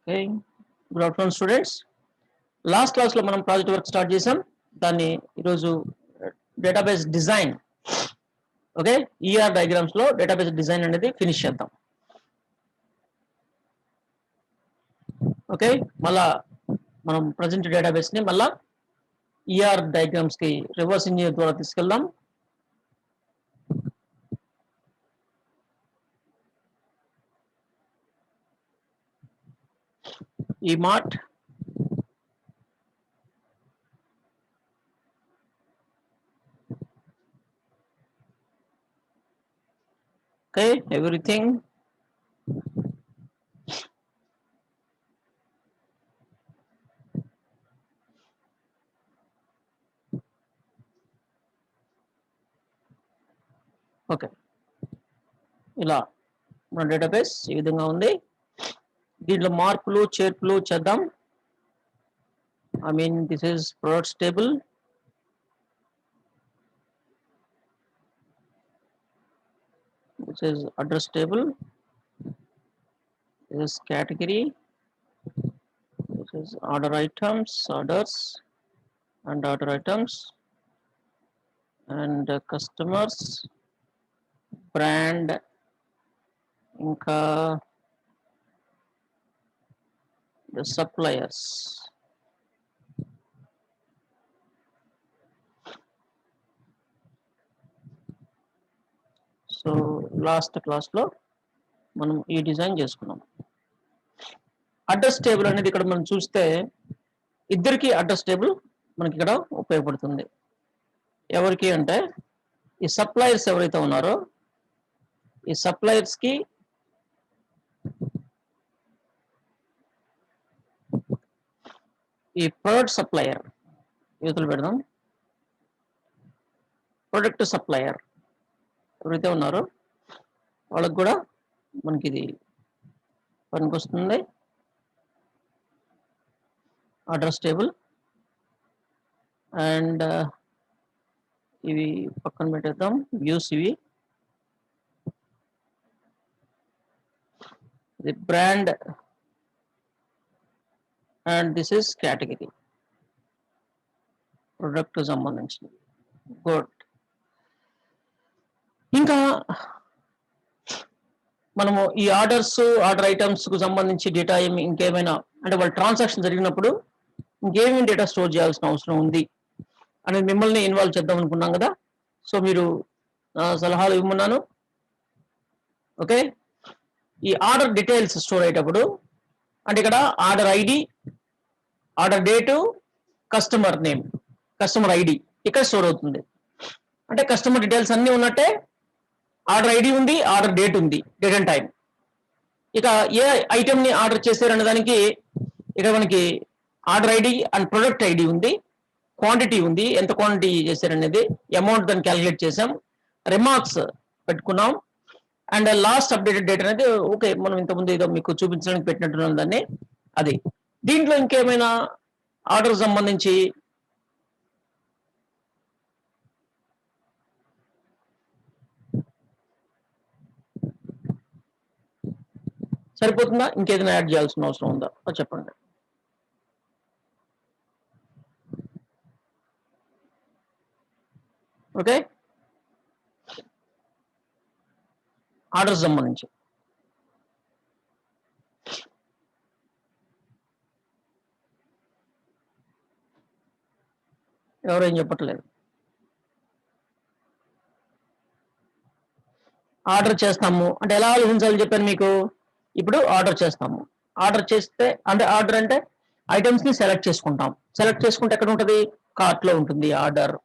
Okay. Good afternoon, students. Last class లో మనం project work start చేసాం. దాన్ని ఈరోజు database design, okay, ER diagrams లో డేటాబేస్ డిజైన్ అనేది ఫినిష్ చేద్దాం. ఓకే, మళ్ళా మనం ప్రజెంట్ డేటాబేస్ ని మళ్ళా ఈఆర్ డయాగ్రామ్స్ కి రివర్స్ ఇంజనీర్ ద్వారా తీసుకెళ్దాం. ఈ మార్ట్ okay, everything ఓకే, ఇలా మన డేటాబేస్ ఈ విధంగా ఉంది. దీంట్లో మార్పులు చేర్పులు చేద్దాం. I mean, this is products table. This is address table. This is category. This is order items, orders, and order items, and customers, brand, ఇంకా the suppliers. సో లాస్ట్ క్లాస్లో మనం ఈ డిజైన్ చేసుకున్నాం. అడ్రస్ టేబుల్ అనేది ఇక్కడ మనం చూస్తే ఇద్దరికి అడ్రస్ టేబుల్ మనకి ఇక్కడ ఉపయోగపడుతుంది. ఎవరికి అంటే ఈ సప్లయర్స్ ఎవరైతే ఉన్నారో ఈ సప్లయర్స్ కి ఈ ప్రొడక్ట్ సప్లయర్ యూతులు పెడదాం. ప్రొడక్ట్ సప్లయర్ ఎవరైతే ఉన్నారో వాళ్ళకి కూడా మనకి ఇది పనికొస్తుంది. అడ్రస్ టేబుల్ అండ్ ఇవి పక్కన పెట్టేద్దాం. వ్యూస్ ఇవి the brand and this is category product సంబంధించింది. గుడ్. ఇంకా మనము ఈ ఆర్డర్ ఐటమ్స్ కు సంబంధించి డేటా ఇంకేమైనా అంటే వాళ్ళ ట్రాన్సాక్షన్ జరిగినప్పుడు ఇంకేమేమి డేటా స్టోర్ చేయాల్సిన అవసరం ఉంది అనేది మిమ్మల్ని ఇన్వాల్వ్ చేద్దాం అనుకున్నాం కదా. సో మీరు సలహాలు ఇవ్వమన్నాను. ఓకే, ఈ ఆర్డర్ డీటెయిల్స్ స్టోర్ అయ్యేటప్పుడు అంటే ఇక్కడ order ID, order date, customer name, customer ID ఇక్కడ స్టోర్ అవుతుంది. అంటే కస్టమర్ డీటెయిల్స్ అన్నీ ఉన్నట్టే ఆర్డర్ ఐడి ఉంది, ఆర్డర్ డేట్ ఉంది, డేట్ అండ్ టైం. ఇక ఏ ఐటమ్ ని ఆర్డర్ చేశారనే దానికి ఇక్కడ మనకి order ID and product ID ఉంది, క్వాంటిటీ ఉంది, ఎంత క్వాంటిటీ చేశారనేది, అమౌంట్ దాన్ని క్యాలిక్యులేట్ చేసాం, రిమార్క్స్ పెట్టుకున్నాం, అండ్ లాస్ట్ అప్డేటెడ్ డేట్ అనేది ఓకే మనం ఇంతకుముందు ఏదో మీకు చూపించడానికి పెట్టినట్టున్నాం దాన్ని. అది దీంట్లో ఇంకేమైనా ఆర్డర్ సంబంధించి సరిపోతుందా, ఇంకేదైనా యాడ్ చేయాల్సిన అవసరం ఉందా చెప్పండి. ఓకే, ఆర్డర్ సంబంధించి ఎవరేం చెప్పట్లేదు. ఆర్డర్ చేస్తాము అంటే ఎలా ఆలోచించాలి చెప్పాను మీకు. ఇప్పుడు ఆర్డర్ చేస్తాము, ఆర్డర్ చేస్తే అంటే ఆర్డర్ అంటే ఐటమ్స్ ని సెలెక్ట్ చేసుకుంటాం. సెలెక్ట్ చేసుకుంటే ఎక్కడ ఉంటుంది, కార్ట్ లో ఉంటుంది ఆర్డర్.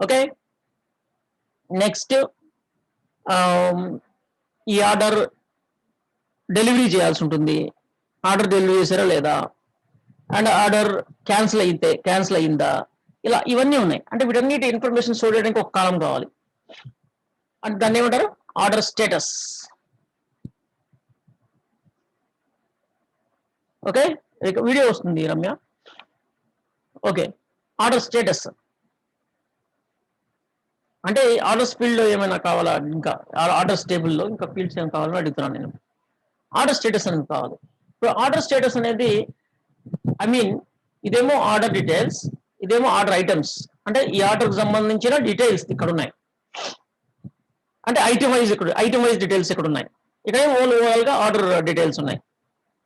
ఓకే, నెక్స్ట్ ఈ ఆర్డర్ డెలివరీ చేయాల్సి ఉంటుంది. ఆర్డర్ డెలివరీ చేశారా లేదా, అండ్ ఆర్డర్ క్యాన్సిల్ అయిందా, ఇలా ఇవన్నీ ఉన్నాయి. అంటే వీటన్నిటి ఇన్ఫర్మేషన్ స్టోర్ చేయడానికి ఒక కాలం కావాలి. అంటే దాన్ని ఏమంటారు, ఆర్డర్ స్టేటస్. ఓకే, వీడియో వస్తుంది రమ్య. ఓకే, ఆర్డర్ స్టేటస్ అంటే ఆర్డర్స్ ఫీల్డ్ లో ఏమైనా కావాలా, ఇంకా ఆర్డర్స్ టేబుల్లో ఇంకా ఫీల్డ్స్ ఏమైనా కావాలని అడుగుతున్నాను నేను. ఆర్డర్ స్టేటస్ అనేది కావాలి. ఇప్పుడు ఆర్డర్ స్టేటస్ అనేది ఐ మీన్ ఇదేమో ఆర్డర్ డీటెయిల్స్, ఇదేమో ఆర్డర్ ఐటమ్స్. అంటే ఈ ఆర్డర్కి సంబంధించిన డీటెయిల్స్ ఇక్కడ ఉన్నాయి. అంటే ఐటమ్ వైజ్ డీటెయిల్స్ ఇక్కడ ఉన్నాయి. ఇక్కడ ఓవరాల్ గా ఆర్డర్ డీటెయిల్స్ ఉన్నాయి.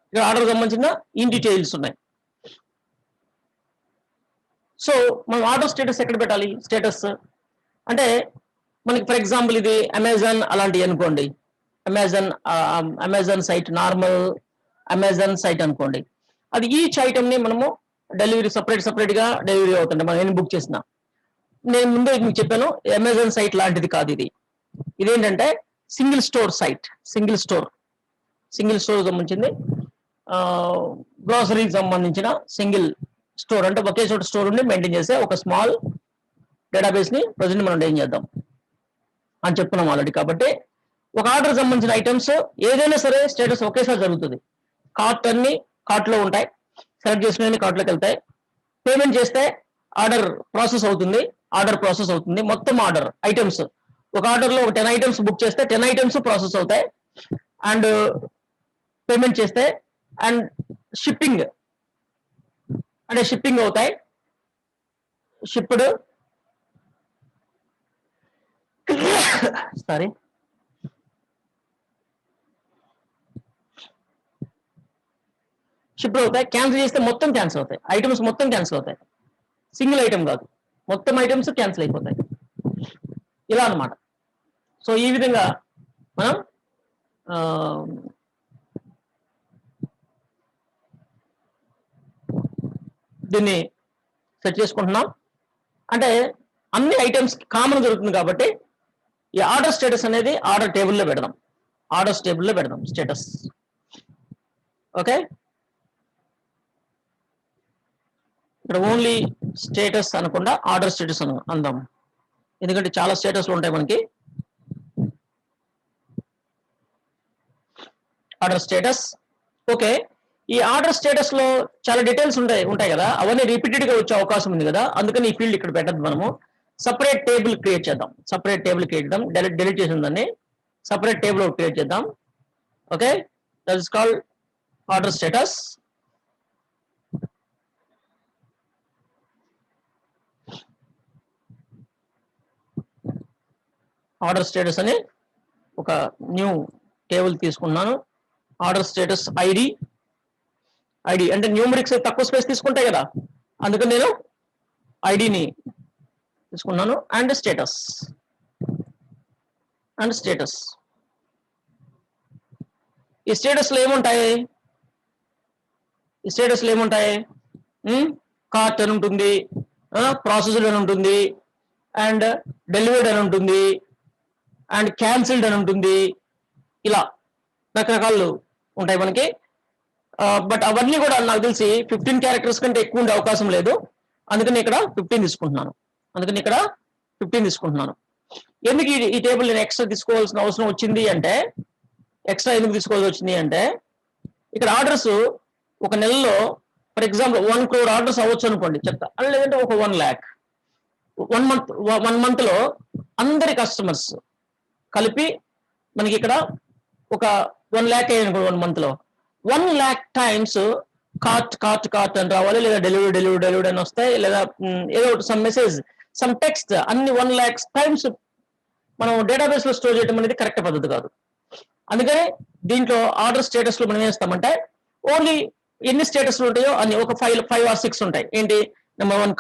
ఇక్కడ ఆర్డర్ సంబంధించిన ఇన్ డీటెయిల్స్ ఉన్నాయి. సో మనం ఆర్డర్ స్టేటస్ ఎక్కడ పెట్టాలి? స్టేటస్ అంటే మనకి ఫర్ ఎగ్జాంపుల్ ఇది అమెజాన్ అలాంటివి అనుకోండి. Amazon site, normal Amazon site అనుకోండి. అది ఈచ్ ఐటమ్ ని మనము డెలివరీ సపరేట్ గా డెలివరీ అవుతుంది. మనం ఏం బుక్ చేసినా. నేను ముందే మీకు చెప్పాను, అమెజాన్ సైట్ లాంటిది కాదు ఇది. ఇదేంటంటే single store site. Single store సంబంధించింది. గ్రోసరీకి సంబంధించిన సింగిల్ స్టోర్, అంటే ఒకే చోట స్టోర్ ఉండి మెయింటైన్ చేసే ఒక స్మాల్ డేటాబేస్ ని ప్రజెంట్ మనం ఏం చేద్దాం అని చెప్పుకున్నాం ఆల్రెడీ. కాబట్టి ఒక ఆర్డర్ సంబంధించిన ఐటమ్స్ ఏదైనా సరే స్టేటస్ ఒకేసారి జరుగుతుంది. అన్ని కార్ట్ లో ఉంటాయి, సెలెక్ట్ చేసుకునే కార్ట్ లోకి వెళ్తాయి. పేమెంట్ చేస్తే ఆర్డర్ ప్రాసెస్ అవుతుంది. మొత్తం ఆర్డర్ ఐటమ్స్, ఒక ఆర్డర్ లో 10 ఐటమ్స్ బుక్ చేస్తే 10 ఐటమ్స్ ప్రాసెస్ అవుతాయి. అండ్ పేమెంట్ చేస్తే అండ్ షిప్పింగ్ అవుతాయి. షిప్డ్ అవుతాయి. క్యాన్సిల్ చేస్తే మొత్తం క్యాన్సిల్ అవుతాయి. ఐటమ్స్ మొత్తం క్యాన్సిల్ అవుతాయి. సింగిల్ ఐటమ్ కాదు, మొత్తం ఐటమ్స్ క్యాన్సిల్ అయిపోతాయి. ఇలా అన్నమాట. సో ఈ విధంగా మనం దీన్ని సెట్ చేసుకుంటున్నాం. అంటే అన్ని ఐటమ్స్ కామన్ జరుగుతుంది కాబట్టి ఈ ఆర్డర్ స్టేటస్ అనేది ఆర్డర్ టేబుల్లో పెడదాం. స్టేటస్. ఓకే, ఇక్కడ ఓన్లీ స్టేటస్ అనకుండా ఆర్డర్ స్టేటస్ అందాం. ఎందుకంటే చాలా స్టేటస్లు ఉంటాయి మనకి. Order status. ఓకే, ఈ ఆర్డర్ స్టేటస్ లో చాలా డీటెయిల్స్ ఉంటాయి కదా, అవన్నీ రిపీటెడ్ గా వచ్చే అవకాశం ఉంది కదా. అందుకని ఈ ఫీల్డ్ ఇక్కడ పెట్టద్దు. మనము సపరేట్ టేబుల్ క్రియేట్ చేద్దాం. డిలీట్ చేసిన దాన్ని సపరేట్ టేబుల్ క్రియేట్ చేద్దాం. Okay, that is called order status. Order status అని ఒక న్యూ టేబుల్ తీసుకున్నాను. ఆర్డర్ స్టేటస్ ఐడి అంటే న్యూమరిక్స్ తక్కువ స్పేస్ తీసుకుంటాయి కదా, అందుకని నేను ఐడిని తీసుకున్నాను. అండ్ స్టేటస్ ఈ స్టేటస్ లో ఏముంటాయి? కార్ట్ అని ఉంటుంది, ప్రాసెస్డ్ అని ఉంటుంది, అండ్ డెలివర్డ్ అని ఉంటుంది, అండ్ క్యాన్సిల్డ్ అని ఉంటుంది. ఇలా రకరకాలు ఉంటాయి మనకి. బట్ అవన్నీ కూడా నాకు తెలిసి 15 క్యారెక్టర్స్ కంటే ఎక్కువ ఉండే అవకాశం లేదు. అందుకని ఇక్కడ 15 తీసుకుంటున్నాను. ఎందుకు ఈ టేబుల్ నేను ఎక్స్ట్రా తీసుకోవాల్సిన అవసరం వచ్చింది అంటే, ఇక్కడ ఆర్డర్స్ ఒక నెలలో ఫర్ ఎగ్జాంపుల్ 1 crore ఆర్డర్స్ అవ్వచ్చు అనుకోండి, చెప్తా. లేదంటే ఒక 1 lakh. 1 month లో అందరి కస్టమర్స్ కలిపి మనకి ఇక్కడ ఒక 1 lakh అయ్యాను 1 month లో. 1 lakh టైమ్స్ కార్ట్ అని రావాలి, లేదా డెలివరీ అని వస్తాయి, లేదా ఏదో సమ్ మెసేజ్, సమ్ టెక్స్ట్, అన్ని 1 lakh టైమ్స్ మనం డేటాబేస్ లో స్టోర్ చేయడం అనేది కరెక్ట్ పద్ధతి కాదు. అందుకని దీంట్లో ఆర్డర్ స్టేటస్ లో మనం ఏం చేస్తామంటే, ఓన్లీ ఎన్ని స్టేటస్లు ఉంటాయో అన్ని ఒక 5 or 6 ఉంటాయి. ఏంటి? నెంబర్ 1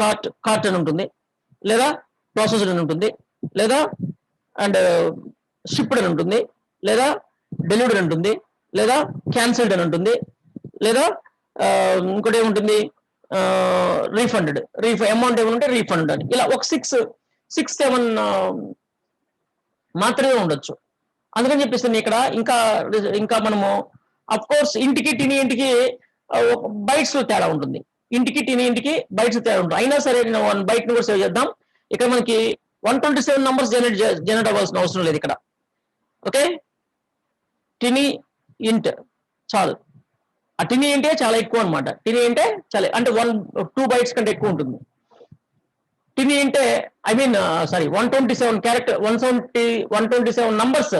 కార్ట్ అని ఉంటుంది, లేదా ప్రాసెస్డ్ అని ఉంటుంది, లేదా అండ్ షిప్డ్ అని ఉంటుంది, లేదా డెలివర్డ్ అని ఉంటుంది, లేదా క్యాన్సిల్డ్ అని ఉంటుంది, లేదా ఇంకోటి ఏముంటుంది, రీఫండెడ్. అమౌంట్ ఏమంటే రీఫండ్ అని. ఇలా ఒక 6-7 మాత్రమే ఉండొచ్చు. అందుకని చెప్పేసి ఇక్కడ ఇంకా మనము అఫ్ కోర్స్ ఇంటికి బైట్స్ లో తేడా ఉంటుంది. బైట్స్ తేడా ఉంటుంది. అయినా సరే నేను 1 బైట్ ని కూడా సేవ్ చేద్దాం. ఇక్కడ మనకి 127 నంబర్స్ జనరేట్ అవ్వాల్సిన అవసరం లేదు ఇక్కడ. ఓకే, టినీ ఇంట్ చాలు. ఆ టినీ ఇంటే చాలా ఎక్కువ అనమాట. అంటే 2 bytes కంటే ఎక్కువ ఉంటుంది. టినీ అంటే 127 క్యారెక్టర్ 127 నంబర్స్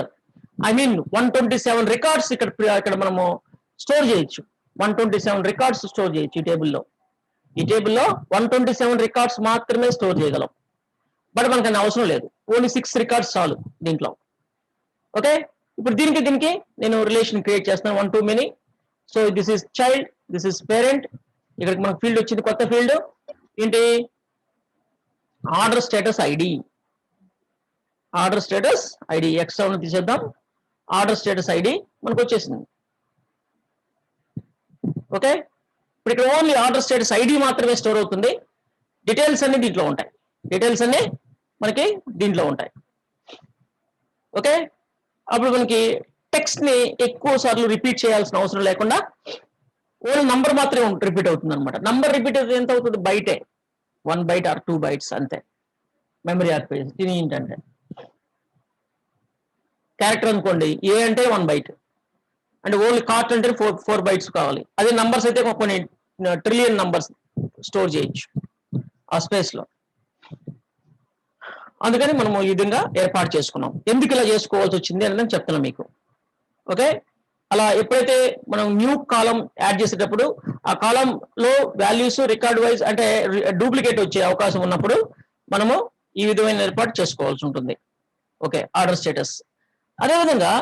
127 రికార్డ్స్ ఇక్కడ మనము స్టోర్ చేయొచ్చు. 127 రికార్డ్స్ స్టోర్ చేయొచ్చు ఈ టేబుల్లో 127 రికార్డ్స్ మాత్రమే స్టోర్ చేయగలం. బట్ మనకు అన్ని అవసరం లేదు, ఓన్లీ 6 రికార్డ్స్ చాలు దీంట్లో. ఓకే, ఇప్పుడు దీనికి నేను రిలేషన్ క్రియేట్ చేస్తాను, 1 to many. So this is child, this is parent. ఇక్కడికి మనకు ఫీల్డ్ వచ్చింది, కొత్త ఫీల్డ్ ఏంటి, order status ID. Order status ID extra తీసేద్దాం, ఆర్డర్ స్టేటస్ ఐడి మనకు వచ్చేసింది. ఓకే, ఇప్పుడు ఇక్కడ ఓన్లీ ఆర్డర్ స్టేటస్ ఐడి మాత్రమే స్టోర్ అవుతుంది, డీటెయిల్స్ అన్ని దీంట్లో ఉంటాయి, డీటెయిల్స్ అన్ని మనకి దీంట్లో ఉంటాయి. ఓకే, అప్పుడు మనకి టెక్స్ట్ ని ఎక్కువ సార్లు రిపీట్ చేయాల్సిన అవసరం లేకుండా ఓన్లీ నంబర్ మాత్రమే రిపీట్ అవుతుంది అనమాట. నంబర్ రిపీట్ అయితే ఎంత అవుతుంది, బైటే, 1 byte ఆర్ 2 bytes అంతే మెమరీ ఆర్పేజ్. ఇది ఏంటంటే క్యారెక్టర్ అనుకోండి, ఏ అంటే 1 byte, అంటే ఓన్లీ కార్ట్ అంటే 4 bytes కావాలి. అదే నంబర్స్ అయితే కొన్ని ట్రిలియన్ నంబర్స్ స్టోర్ చేయొచ్చు ఆ స్పేస్ లో. అందుకని మనము ఈ విధంగా ఏర్పాటు చేసుకున్నాం. ఎందుకు ఇలా చేసుకోవాల్సి వచ్చింది అని నేను చెప్తున్నాను మీకు. ఓకే, అలా ఎప్పుడైతే మనం న్యూ కాలం యాడ్ చేసేటప్పుడు ఆ కాలం లో వాల్యూస్ రికార్డ్ వైజ్ అంటే డూప్లికేట్ వచ్చే అవకాశం ఉన్నప్పుడు మనము ఈ విధమైన ఏర్పాటు చేసుకోవాల్సి ఉంటుంది. Okay, order status. అదేవిధంగా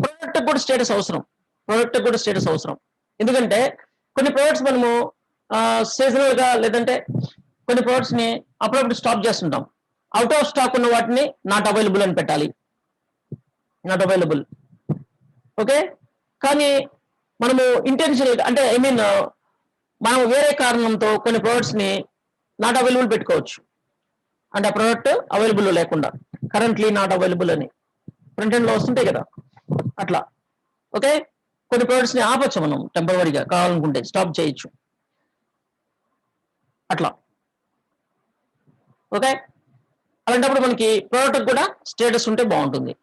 ప్రొడక్ట్ కూడా స్టేటస్ అవసరం, ప్రొడక్ట్ కూడా స్టేటస్ అవసరం. ఎందుకంటే కొన్ని ప్రొడక్ట్స్ మనము సీజనల్ గా లేదంటే కొన్ని ప్రొడక్ట్స్ ని అప్పుడప్పుడు స్టాప్ చేస్తుంటాం. అవుట్ ఆఫ్ స్టాక్ ఉన్న వాటిని నాట్ అవైలబుల్ అని పెట్టాలి, నాట్ అవైలబుల్. ఓకే, కానీ మనము ఇంటెన్షనల్ అంటే ఐ మీన్ మనం వేరే కారణంతో కొన్ని ప్రొడక్ట్స్ ని నాట్ అవైలబుల్ పెట్టుకోవచ్చు, అంటే ఆ ప్రోడక్ట్ అవైలబుల్ లేకుండా కరెంట్లీ నాట్ అవైలబుల్ అని ఫ్రంట్ ఎండ్ లో వస్తుంటాయి కదా అట్లా. ఓకే, కొన్ని ప్రొడక్ట్స్ ని ఆపచ్చు మనం టెంపరీగా, కావాలనుకుంటే స్టాప్ చేయొచ్చు అట్లా. ఓకే, అలాంటప్పుడు మనకి ప్రోడక్ట్ కూడా స్టేటస్ ఉంటే బాగుంటుంది.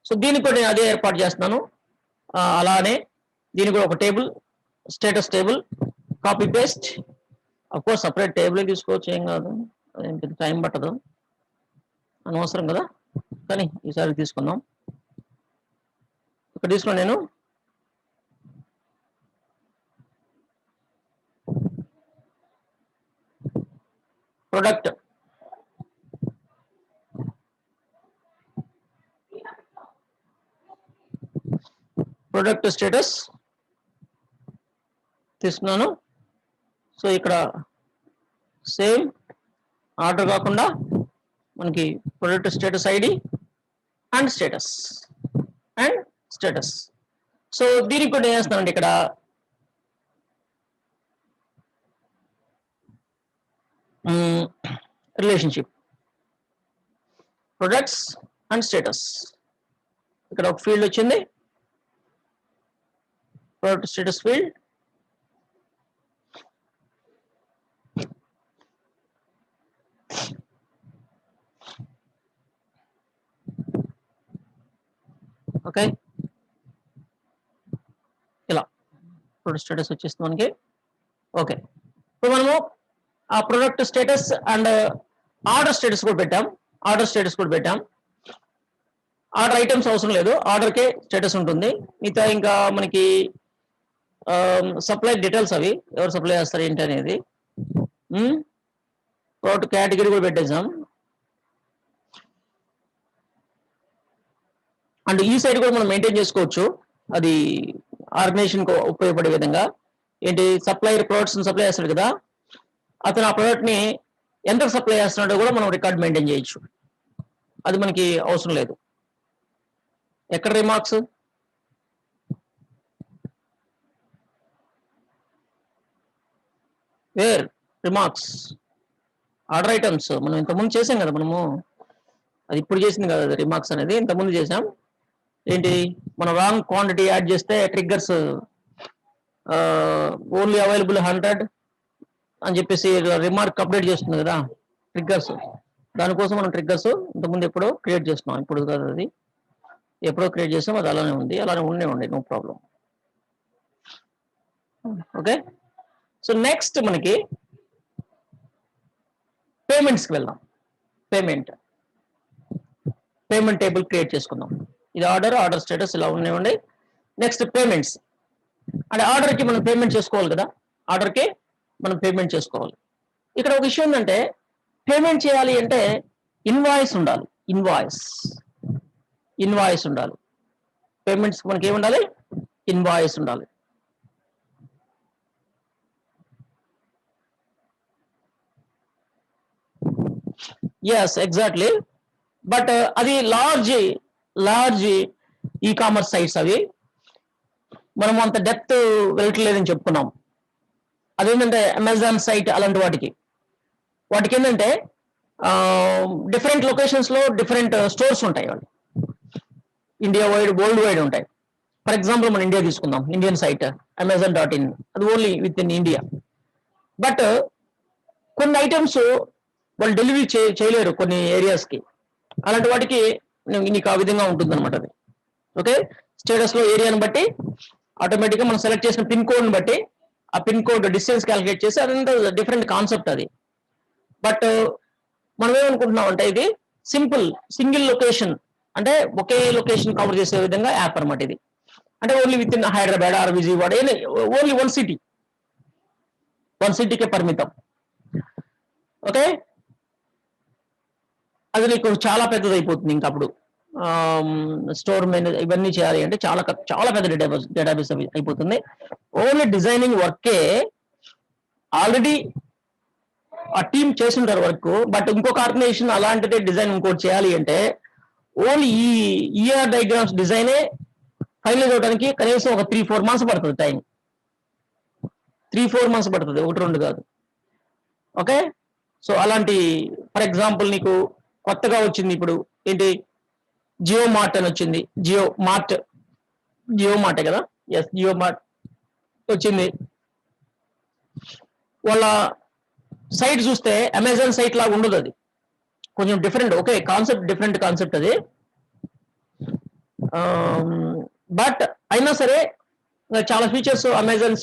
సో దీనికి కూడా నేను అదే ఏర్పాటు చేస్తున్నాను. అలానే దీనికి కూడా ఒక table, status table, copy paste. Of course separate table తీసుకోవచ్చు, ఏం కాదు, అదేం పెద్ద టైం పట్టదు, అనవసరం కదా. కానీ ఈసారి తీసుకుందాం. ఇక్కడ తీసుకున్నాను నేను ప్రొడక్ట్, ప్రొడక్ట్ స్టేటస్ తీసుకున్నాను. సో ఇక్కడ సేమ్ ఆర్డర్ కాకుండా మనకి product status ID and status and status. So దీనికి కూడా ఏం చేస్తానండి, ఇక్కడ రిలేషన్షిప్ ప్రొడక్ట్స్ అండ్ స్టేటస్. ఇక్కడ ఒక ఫీల్డ్ వచ్చింది, ప్రొడక్ట్ స్టేటస్ ఫీల్డ్. ఓకే, ఇలా ప్రొడక్ట్ స్టేటస్ వచ్చేస్తుంది మనకి. ఓకే, ఇప్పుడు మనము ఆ product status and order status కూడా పెట్టాం, ఆర్డర్ స్టేటస్ కూడా పెట్టాం. ఆర్డర్ ఐటమ్స్ అవసరం లేదు, ఆర్డర్కే స్టేటస్ ఉంటుంది. మిగతా ఇంకా మనకి సప్లై డీటెయిల్స్, అవి ఎవరు సప్లై చేస్తారు ఏంటి అనేది. ప్రోడక్ట్ కేటగిరీ కూడా పెట్టేసాం. అండ్ ఈ సైడ్ కూడా మనం మెయింటైన్ చేసుకోవచ్చు, అది ఆర్గనైజేషన్ కు ఉపయోగపడే విధంగా. ఏంటి, సప్లైయర్ ప్రొడక్ట్స్ సప్లై చేస్తాడు కదా, అతను ఆ ప్రోడక్ట్ ని ఎంత సప్లై చేస్తున్నాడో కూడా మనం రికార్డ్ మెయింటైన్ చేయొచ్చు, అది మనకి అవసరం లేదు. ఎక్కడ remarks, where remarks, order items మనం ఇంతకుముందు చేసాం కదా, మనము అది ఇప్పుడు చేసింది కదా, రిమార్క్స్ అనేది ఇంతకుముందు చేసాం. ఏంటి, మనం రాంగ్ క్వాంటిటీ యాడ్ చేస్తే ట్రిగ్గర్స్ ఓన్లీ అవైలబుల్ 100 అని చెప్పేసి రిమార్క్ అప్డేట్ చేస్తుంది కదా ట్రిగ్గర్స్. దానికోసం మనం ట్రిగ్గర్స్ ఇంతకుముందు ఎప్పుడో క్రియేట్ చేస్తున్నాం, ఇప్పుడు కదా అది ఎప్పుడో క్రియేట్ చేసాం, అది అలానే ఉంది, అలానే ఉండే no problem. Okay, so next మనకి పేమెంట్స్కి వెళ్దాం. పేమెంట్ టేబుల్ క్రియేట్ చేసుకుందాం. ఇది ఆర్డర్ స్టేటస్ ఇలా ఉన్నాయండి. Next payments. అంటే ఆర్డర్కి మనం పేమెంట్ చేసుకోవాలి కదా, ఆర్డర్కి మనం పేమెంట్ చేసుకోవాలి. ఇక్కడ ఒక విషయం ఏంటంటే పేమెంట్ చేయాలి అంటే ఇన్వాయిస్ ఉండాలి. ఇన్వాయిస్ ఉండాలి. పేమెంట్స్ మనకి ఏముండాలి? ఇన్వాయిస్ ఉండాలి. Yes exactly. బట్ అది లార్జ్ ఈ కామర్స్ సైట్స్ అవి మనం అంత డెప్త్ వెళ్ళట్లేదని చెప్పుకున్నాం. అదేంటంటే అమెజాన్ సైట్ అలాంటి వాటికి ఏంటంటే డిఫరెంట్ లొకేషన్స్ లో డిఫరెంట్ స్టోర్స్ ఉంటాయి. వాళ్ళు ఇండియా వైడ్, వరల్డ్ వైడ్ ఉంటాయి. ఫర్ ఎగ్జాంపుల్ మనం ఇండియా తీసుకుందాం, ఇండియన్ సైట్ amazon.in, అది only with in India. But కొన్ని ఐటమ్స్ వాళ్ళు డెలివరీ చేయలేరు కొన్ని ఏరియాస్కి. అలాంటి వాటికి నీకు ఆ విధంగా ఉంటుంది అనమాట. అది ఓకే. స్టేటస్ లో ఏరియాని బట్టి ఆటోమేటిక్గా మనం సెలెక్ట్ చేసిన పిన్ కోడ్ని బట్టి ఆ పిన్ కోడ్ డిస్టెన్స్ క్యాలిక్యులేట్ చేసి అదంతా డిఫరెంట్ కాన్సెప్ట్ అది. బట్ మనం ఏమనుకుంటున్నాం అంటే ఇది సింగిల్ లొకేషన్, అంటే ఒకే లొకేషన్ కవర్ చేసే విధంగా యాప్ అనమాట ఇది. అంటే only with in Hyderabad or Vijayawada, only one సిటీకే పరిమితం. ఓకే. అది నీకు చాలా పెద్దది అయిపోతుంది. ఇంకా అప్పుడు స్టోర్ మేనేజ్ ఇవన్నీ చేయాలి అంటే చాలా పెద్ద డేటాబేస్ అయిపోతుంది. ఓన్లీ డిజైనింగ్ వర్కే ఆల్రెడీ ఆ టీమ్ చేస్తుంటారు వర్క్. బట్ ఇంకొక ఆర్గనైజేషన్ అలాంటిదే డిజైన్ ఇంకోటి చేయాలి అంటే ఓన్లీ ఈ ఈఆర్ డయాగ్రామ్స్ డిజైనే ఫైనలైజ్ అవడానికి కనీసం ఒక 3-4 months పడుతుంది టైం. 3-4 months పడుతుంది, 1-2 కాదు. ఓకే. సో అలాంటి ఫర్ ఎగ్జాంపుల్ నీకు కొత్తగా వచ్చింది ఇప్పుడు ఏంటి, జియో మార్ట్ అని వచ్చింది. జియో మార్టే కదా. ఎస్, జియో మార్ట్ వచ్చింది. వాళ్ళ సైట్ చూస్తే అమెజాన్ సైట్ లాగా ఉండదు, అది కొంచెం డిఫరెంట్. ఓకే, డిఫరెంట్ కాన్సెప్ట్ అది. బట్ అయినా సరే చాలా ఫీచర్స్ అమెజాన్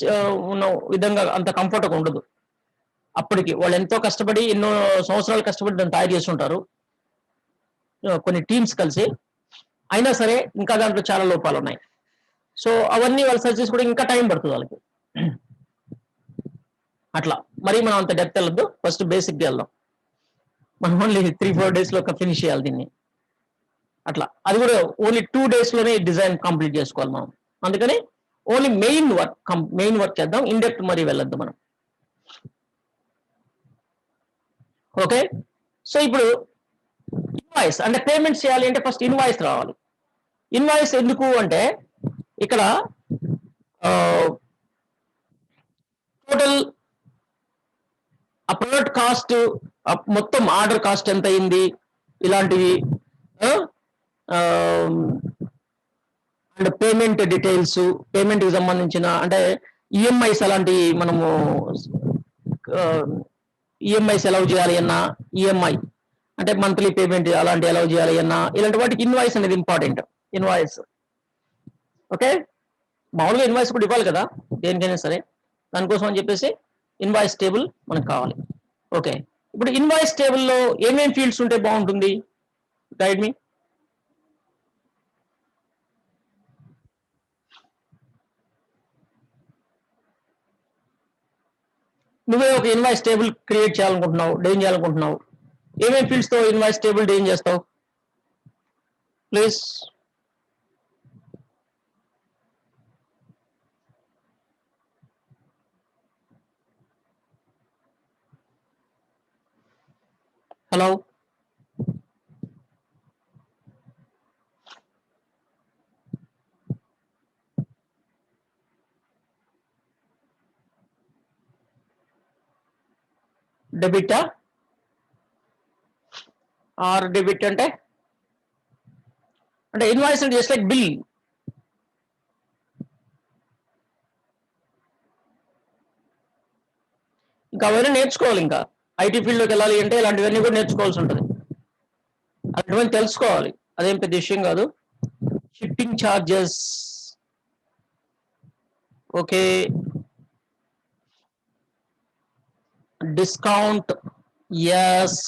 ఉన్న విధంగా అంత కంఫర్ట్గా ఉండదు. అప్పటికి వాళ్ళు ఎంతో కష్టపడి, ఎన్నో సంవత్సరాలు కష్టపడి దాన్ని తయారు చేస్తుంటారు కొన్ని టీమ్స్ కలిసి. అయినా సరే ఇంకా దాంట్లో చాలా లోపాలు ఉన్నాయి. సో అవన్నీ వాళ్ళు సర్చ్ చేసి కూడా ఇంకా టైం పడుతుంది వాళ్ళకి. అట్లా మరి మనం అంత డెప్త్ వెళ్ళొద్దు, ఫస్ట్ బేసిక్గా వెళ్దాం. మనం ఓన్లీ 3-4 days లో ఫినిష్ చేయాలి దీన్ని. అట్లా అది కూడా ఓన్లీ 2 days లోనే డిజైన్ కంప్లీట్ చేసుకోవాలి మనం. అందుకని ఓన్లీ మెయిన్ వర్క్ చేద్దాం, ఇండెప్త్ మరి వెళ్ళొద్దు మనం. ఓకే. సో ఇప్పుడు ఇన్వాయిస్ అంటే పేమెంట్స్ చేయాలి అంటే ఫస్ట్ ఇన్వాయిస్ రావాలి. ఇన్వాయిస్ ఎందుకు అంటే ఇక్కడ టోటల్ ఆ ప్రొడక్ట్ కాస్ట్, మొత్తం ఆర్డర్ కాస్ట్ ఎంత అయింది, ఇలాంటివి అండ్ పేమెంట్ డీటెయిల్స్, పేమెంట్కి సంబంధించిన అంటే ఈఎంఐస్ అలాంటివి మనము ఈఎంఐస్ అలౌ చేయాలి అన్నా, ఈఎంఐ అంటే మంత్లీ పేమెంట్ అలాంటి అలౌ చేయాలి అన్నా, ఇలాంటి వాటికి ఇన్వాయిస్ అనేది ఇంపార్టెంట్. Invoice okay. మామూలుగా ఇన్వాయిస్ కూడా ఇవ్వాలి కదా దేనికైనా సరే, దానికోసం అని చెప్పేసి ఇన్వాయిస్ టేబుల్ మనకు కావాలి. ఓకే. ఇప్పుడు ఇన్వాయిస్ టేబుల్లో ఏమేం ఫీల్డ్స్ ఉంటే బాగుంటుంది, గైడ్ మీ. నువ్వే ఒక ఇన్వాయిస్ టేబుల్ క్రియేట్ చేయాలనుకుంటున్నావు, డిజైన్ చేయాలనుకుంటున్నావు, ఏమేమి ఫీల్డ్స్ తో ఇన్వాయిస్ టేబుల్ డిజైన్ చేస్తావు ప్లీజ్? హలో, డెబిటా ఆర్ డెబిట్ అంటే ఇన్వాయిస్ అంటే జస్ట్ లైక్ బిల్. ఇంకా అవన్నీ నేర్చుకోవాలి. ఇంకా ఐటీ ఫీల్డ్లోకి వెళ్ళాలి అంటే ఇలాంటివన్నీ కూడా నేర్చుకోవాల్సి ఉంటుంది, అటువంటి తెలుసుకోవాలి. అదేం పెద్ద విషయం కాదు. Shipping charges, okay, discount, yes,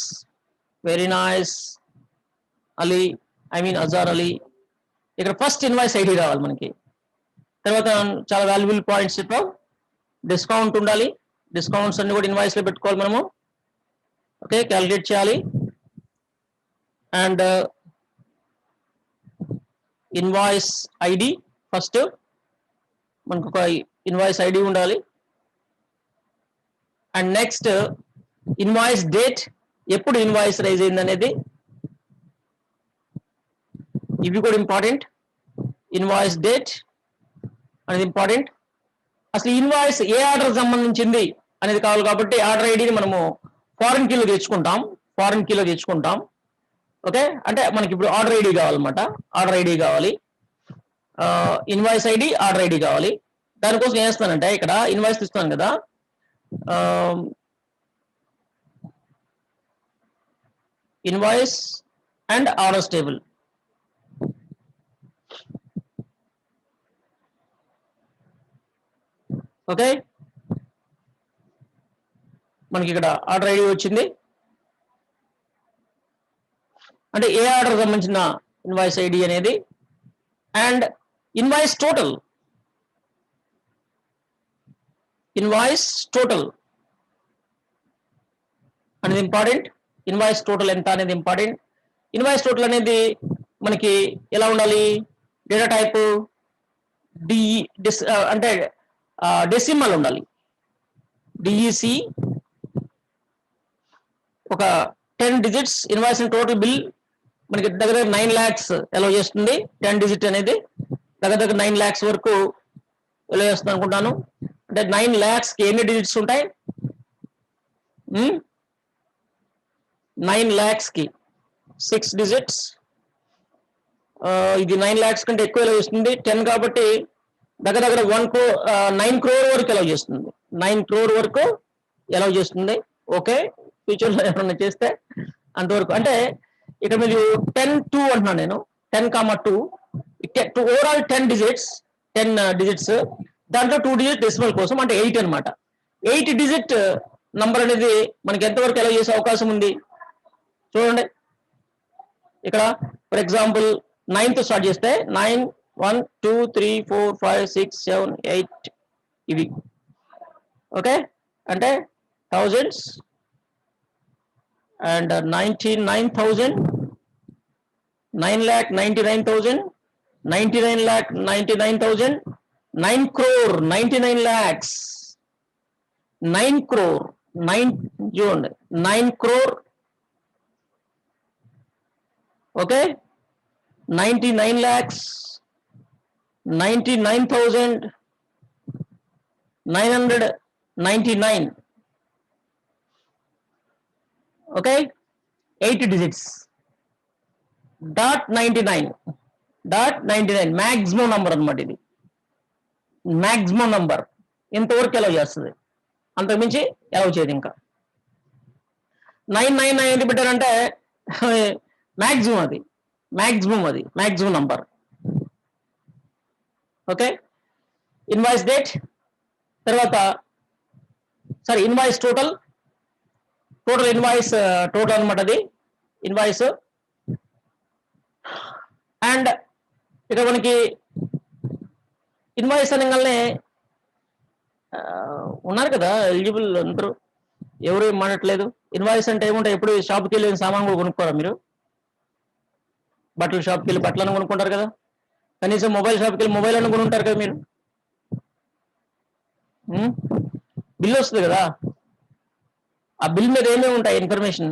very nice Ali, I mean Azhar Ali. ఇక్కడ ఫస్ట్ ఇన్వాయిస్ ఐడి రావాలి మనకి. తర్వాత చాలా వాల్యుబుల్ పాయింట్స్ చెప్పాం. డిస్కౌంట్ ఉండాలి, డిస్కౌంట్స్ అన్ని కూడా ఇన్వాయిస్ లో పెట్టుకోవాలి మనము. ఓకే, క్యాలిక్యులేట్ చేయాలి. అండ్ ఇన్వాయిస్ ఐడి, ఫస్ట్ మనకు ఒక ఇన్వాయిస్ ఐడి ఉండాలి. అండ్ నెక్స్ట్ ఇన్వాయిస్ డేట్, ఎప్పుడు ఇన్వాయిస్ రైజ్ అయింది అనేది, ఇవి కూడా ఇంపార్టెంట్. ఇన్వాయిస్ డేట్ అనేది ఇంపార్టెంట్. అసలు ఇన్వాయిస్ ఏ ఆర్డర్ సంబంధించింది అనేది కావాలి కాబట్టి ఆర్డర్ ఐడిని మనము ఫారెన్ కీలో తెచ్చుకుంటాం. ఓకే, అంటే మనకి ఇప్పుడు ఆర్డర్ ఐడి కావాలన్నమాట. ఆర్డర్ ఐడి కావాలి, ఇన్వాయిస్ ఐడి, ఆర్డర్ ఐడి కావాలి. దానికోసం ఏం చేస్తానంటే ఇక్కడ ఇన్వాయిస్ ఇస్తాను కదా, invoice and orders table. Okay, మనకి ఇక్కడ ఆర్డర్ ఐడి వచ్చింది. అంటే ఏ ఆర్డర్ సంబంధించిన ఇన్వాయిస్ ఐడి అనేది. అండ్ ఇన్వాయిస్ టోటల్ అనేది ఇంపార్టెంట్. ఇన్వాయిస్ టోటల్ ఎంత అనేది ఇంపార్టెంట్. ఇన్వాయిస్ టోటల్ అనేది మనకి ఎలా ఉండాలి, డేటా టైప్ అంటే డెసిమల్ ఉండాలి. డిఈసి ఒక 10 డిజిట్స్ ఇన్వాయిస్ టోటల్ బిల్ మనకి దగ్గర 9 lakhs ఎలా చేస్తుంది. 10 డిజిట్ అనేది దగ్గర 9 lakhs వరకు ఎలా చేస్తుంది అనుకుంటాను. అంటే 9 lakhs కి ఎన్ని డిజిట్స్ ఉంటాయి? 9 lakhs కి 6 డిజిట్స్. ఇది 9 lakhs కంటే ఎక్కువ ఎలా చేస్తుంది, 10 కాబట్టి దగ్గర 9 crore వరకు ఎలా చేస్తుంది. 9 crore వరకు ఎలా చేస్తుంది. ఓకే, ఫ్యూచర్లో ఏమన్నా చేస్తే అంతవరకు. అంటే ఇక్కడ మీరు 10-2 అంటున్నాను నేను, 10,2 ఓవరాల్ 10 డిజిట్స్. దాంట్లో 2 డిజిట్ డెసిమల్ కోసం, అంటే 8 అనమాట. 8 డిజిట్ నంబర్ అనేది మనకి ఎంతవరకు ఎలా చేసే అవకాశం ఉంది చూడండి. ఇక్కడ ఫర్ ఎగ్జాంపుల్ 9తో స్టార్ట్ చేస్తే 9, 1, 2, 3, 4, 5, 6, 7, 8 ఇవి. ఓకే, అంటే thousands and 99,000, 9,99,000, 99,99,000, 9 crore 99 lakhs, 9 crore 9 crore. Okay, 99 lakhs 99,999. Okay, 8 digits. .99 maximum number అనమాట. ఇది మ్యాక్సిమం నంబర్, ఇంతవరకు ఎలా చేస్తుంది, అంతకుమించి ఎలా చేయదు. ఇంకా 999 ఎందుకు పెట్టారంటే maximum number. Okay, invoice date, తర్వాత ఇన్వాయిస్ టోటల్ ఇన్వాయిస్ టోటల్ అనమాట. అది ఇన్వాయిస్. అండ్ ఇక్కడ మనకి ఇన్వాయిస్ అనగానే ఉన్నారు కదా ఎలిజిబుల్ అందరూ, ఎవరు ఏం మాట్లాడలేదు. ఇన్వాయిస్ అంటే ఏముంటాయి, ఎప్పుడు షాప్కి వెళ్ళి సామాన్ కూడా కొనుక్కోరా మీరు? బట్టల షాప్కి వెళ్ళి బట్టలను కొనుక్కుంటారు కదా, కనీసం మొబైల్ షాప్కి వెళ్ళి మొబైల్ అని కొనుక్కుంటారు కదా మీరు. బిల్ వస్తుంది కదా, ఆ బిల్ మీద ఏమేమి ఉంటాయి ఇన్ఫర్మేషన్.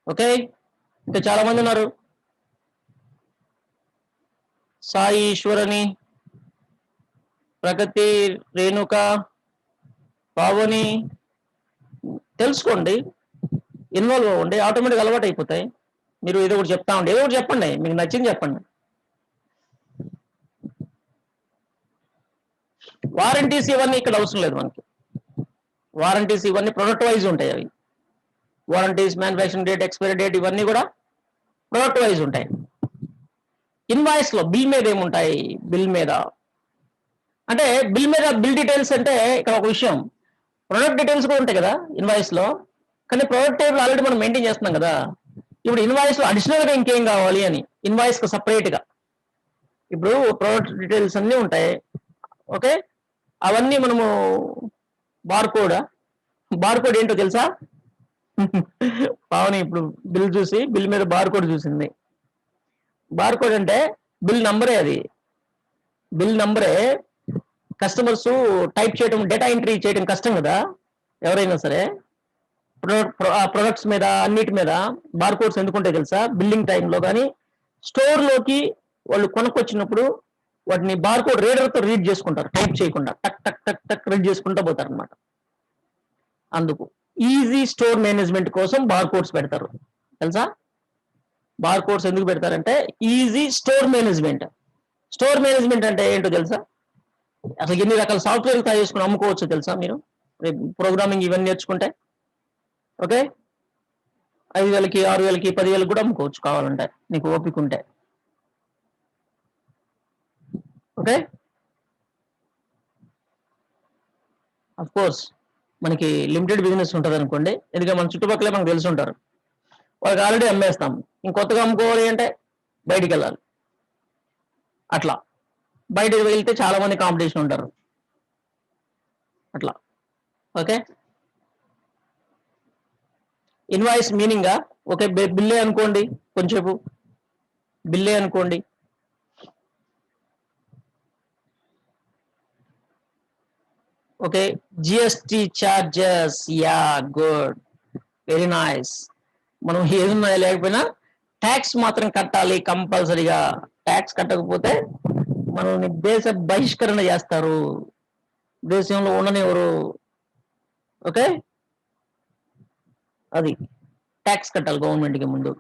ఓకే, ఇంకా చాలా మంది ఉన్నారు. సాయి ఈశ్వరని, ప్రగతి, రేణుక, పావని. తెలుసుకోండి, ఇన్వాల్వ్ అవ్వండి, ఆటోమేటిక్ అలవాటు అయిపోతాయి. మీరు ఏదో ఒకటి చెప్తా ఉండి, ఏదో ఒకటి చెప్పండి, మీకు నచ్చింది చెప్పండి. వారంటీస్ ఇవన్నీ ఇక్కడ అవసరం లేదు మనకి. వారంటీస్ ఇవన్నీ ప్రొడక్ట్ వైజ్ ఉంటాయి. అవి warranties, manufacturing date, expiry date ఇవన్నీ కూడా ప్రొడక్ట్ వైజ్ ఉంటాయి. ఇన్వాయిస్ లో బిల్ మీద ఏముంటాయి, బిల్ మీద అంటే బిల్ డీటెయిల్స్ అంటే ఇక్కడ ఒక విషయం, ప్రొడక్ట్ డీటెయిల్స్ కూడా ఉంటాయి కదా ఇన్వాయిస్ లో. కానీ ప్రొడక్ట్ టేబుల్ ఆల్రెడీ మనం మెయింటైన్ చేస్తున్నాం కదా. ఇప్పుడు ఇన్వాయిస్ లో అడిషనల్ గా ఇంకేం కావాలి అని, ఇన్వాయిస్ కు సపరేట్ గా ఇప్పుడు ప్రోడక్ట్ డీటెయిల్స్ అన్నీ ఉంటాయి. ఓకే, అవన్నీ మనము బార్కోడ్ ఏంటో తెలుసా? పావని ఇప్పుడు బిల్ చూసి బిల్ మీద బార్కోడ్ చూసింది. బార్కోడ్ అంటే బిల్ నంబరే, అది బిల్ నంబరే. కస్టమర్స్ టైప్ చేయడం, డేటా ఎంట్రీ చేయడం కష్టం కదా ఎవరైనా సరే. ప్రొడక్ట్స్ మీద అన్నిటి మీద బార్కోడ్స్ ఎందుకుంటాయి తెలుసా? బిల్లింగ్ టైంలో కానీ స్టోర్లోకి వాళ్ళు కొనుక్కొచ్చినప్పుడు వాటిని బార్కోడ్ రీడర్తో రీడ్ చేసుకుంటారు, టైప్ చేయకుండా టక్ టక్ టక్ టక్ రీడ్ చేసుకుంటూ పోతారు అనమాట. అందుకు ఈజీ స్టోర్ మేనేజ్మెంట్ కోసం బార్కోడ్స్ పెడతారు తెలుసా? బార్కోడ్స్ ఎందుకు పెడతారంటే easy store management. Store management అంటే ఏంటో తెలుసా? అసలు ఎన్ని రకాల సాఫ్ట్వేర్ తయారు చేసుకుని అమ్ముకోవచ్చు తెలుసా మీరు? ప్రోగ్రామింగ్ ఇవన్నీ నేర్చుకుంటే ఓకే, 5,000కి 6,000కి 10,000 కూడా అమ్ముకోవచ్చు కావాలంటే, నీకు ఓపిక ఉంటే. ఓకే, అఫ్ కోర్స్ మనకి లిమిటెడ్ బిజినెస్ ఉంటుంది అనుకోండి, ఎందుకంటే మన చుట్టుపక్కలే మనకు తెలిసి ఉంటారు, వాళ్ళకి ఆల్రెడీ అమ్మేస్తాం. ఇంకొత్తగా అమ్ముకోవాలి అంటే బయటికి వెళ్ళాలి. అట్లా బయటకు వెళ్తే చాలా మంది కాంపిటీషన్ ఉంటారు అట్లా. ఓకే, ఇన్వాయిస్ మీనింగా ఓకే, బిల్లే అనుకోండి, కొంచెంసేపు బిల్లే అనుకోండి. Okay, GST charges, yeah good, very nice. మనం ఏదున్నా లేకపోయినా ట్యాక్స్ మాత్రం కట్టాలి కంపల్సరీగా. ట్యాక్స్ కట్టకపోతే మనల్ని దేశ బహిష్కరణ చేస్తారు, దేశంలో ఉండనివ్వరు. ఓకే, అది ట్యాక్స్ కట్టాలి గవర్నమెంట్కి ముందు.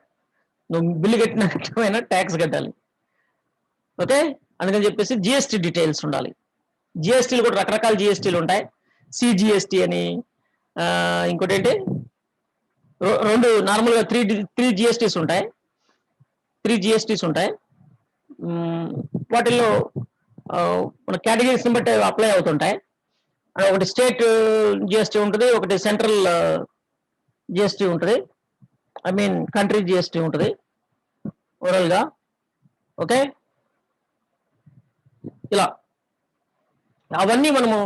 నువ్వు బిల్లు కట్టిన ట్యాక్స్ కట్టాలి. ఓకే, అందుకని చెప్పేసి జిఎస్టి డీటెయిల్స్ ఉండాలి. జిఎస్టీలు కూడా రకరకాల జిఎస్టీలు ఉంటాయి. సిజిఎస్టీ అని, ఇంకోటి ఏంటి, రెండు నార్మల్గా త్రీ జిఎస్టీస్ ఉంటాయి. వాటిల్లో మన కేటగిరీస్ని బట్టి అప్లై అవుతుంటాయి. ఒకటి స్టేట్ జిఎస్టీ ఉంటుంది, ఒకటి సెంట్రల్ జిఎస్టీ ఉంటుంది, ఐ మీన్ కంట్రీ జిఎస్టీ ఉంటుంది ఓవరాల్గా. ఓకే, ఇలా అవన్నీ మనము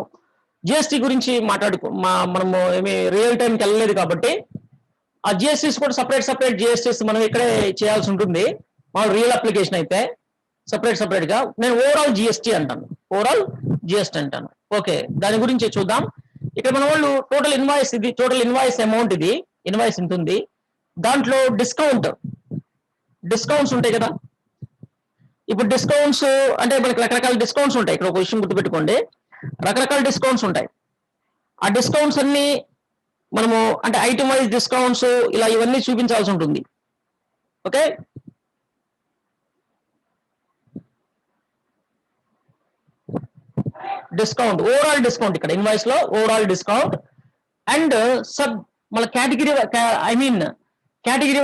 జిఎస్టీ గురించి మనము ఏమి రియల్ టైంకి వెళ్ళలేదు కాబట్టి ఆ జిఎస్టీస్ కూడా సపరేట్ జిఎస్టీస్ మనం ఇక్కడే చేయాల్సి ఉంటుంది. మా రియల్ అప్లికేషన్ అయితే సపరేట్ గా. నేను ఓవరాల్ జిఎస్టీ అంటాను. ఓకే, దాని గురించి చూద్దాం. ఇక్కడ మన వాళ్ళు టోటల్ ఇన్వాయిస్ అమౌంట్, ఇది ఇన్వాయిస్ ఉంటుంది. దాంట్లో డిస్కౌంట్స్ ఉంటాయి కదా. ఇప్పుడు డిస్కౌంట్స్ అంటే మనకి రకరకాల డిస్కౌంట్స్ ఉంటాయి. ఇక్కడ ఒక విషయం గుర్తుపెట్టుకోండి, రకరకాల డిస్కౌంట్స్ ఉంటాయి. ఆ డిస్కౌంట్స్ అన్ని మనము అంటే ఐటమ్ వైజ్ డిస్కౌంట్స్ ఇలా ఇవన్నీ చూపించాల్సి ఉంటుంది. ఓకే, డిస్కౌంట్, ఓవరాల్ డిస్కౌంట్, ఇక్కడ ఇన్వాయిస్ లో ఓవరాల్ డిస్కౌంట్ అండ్ మన category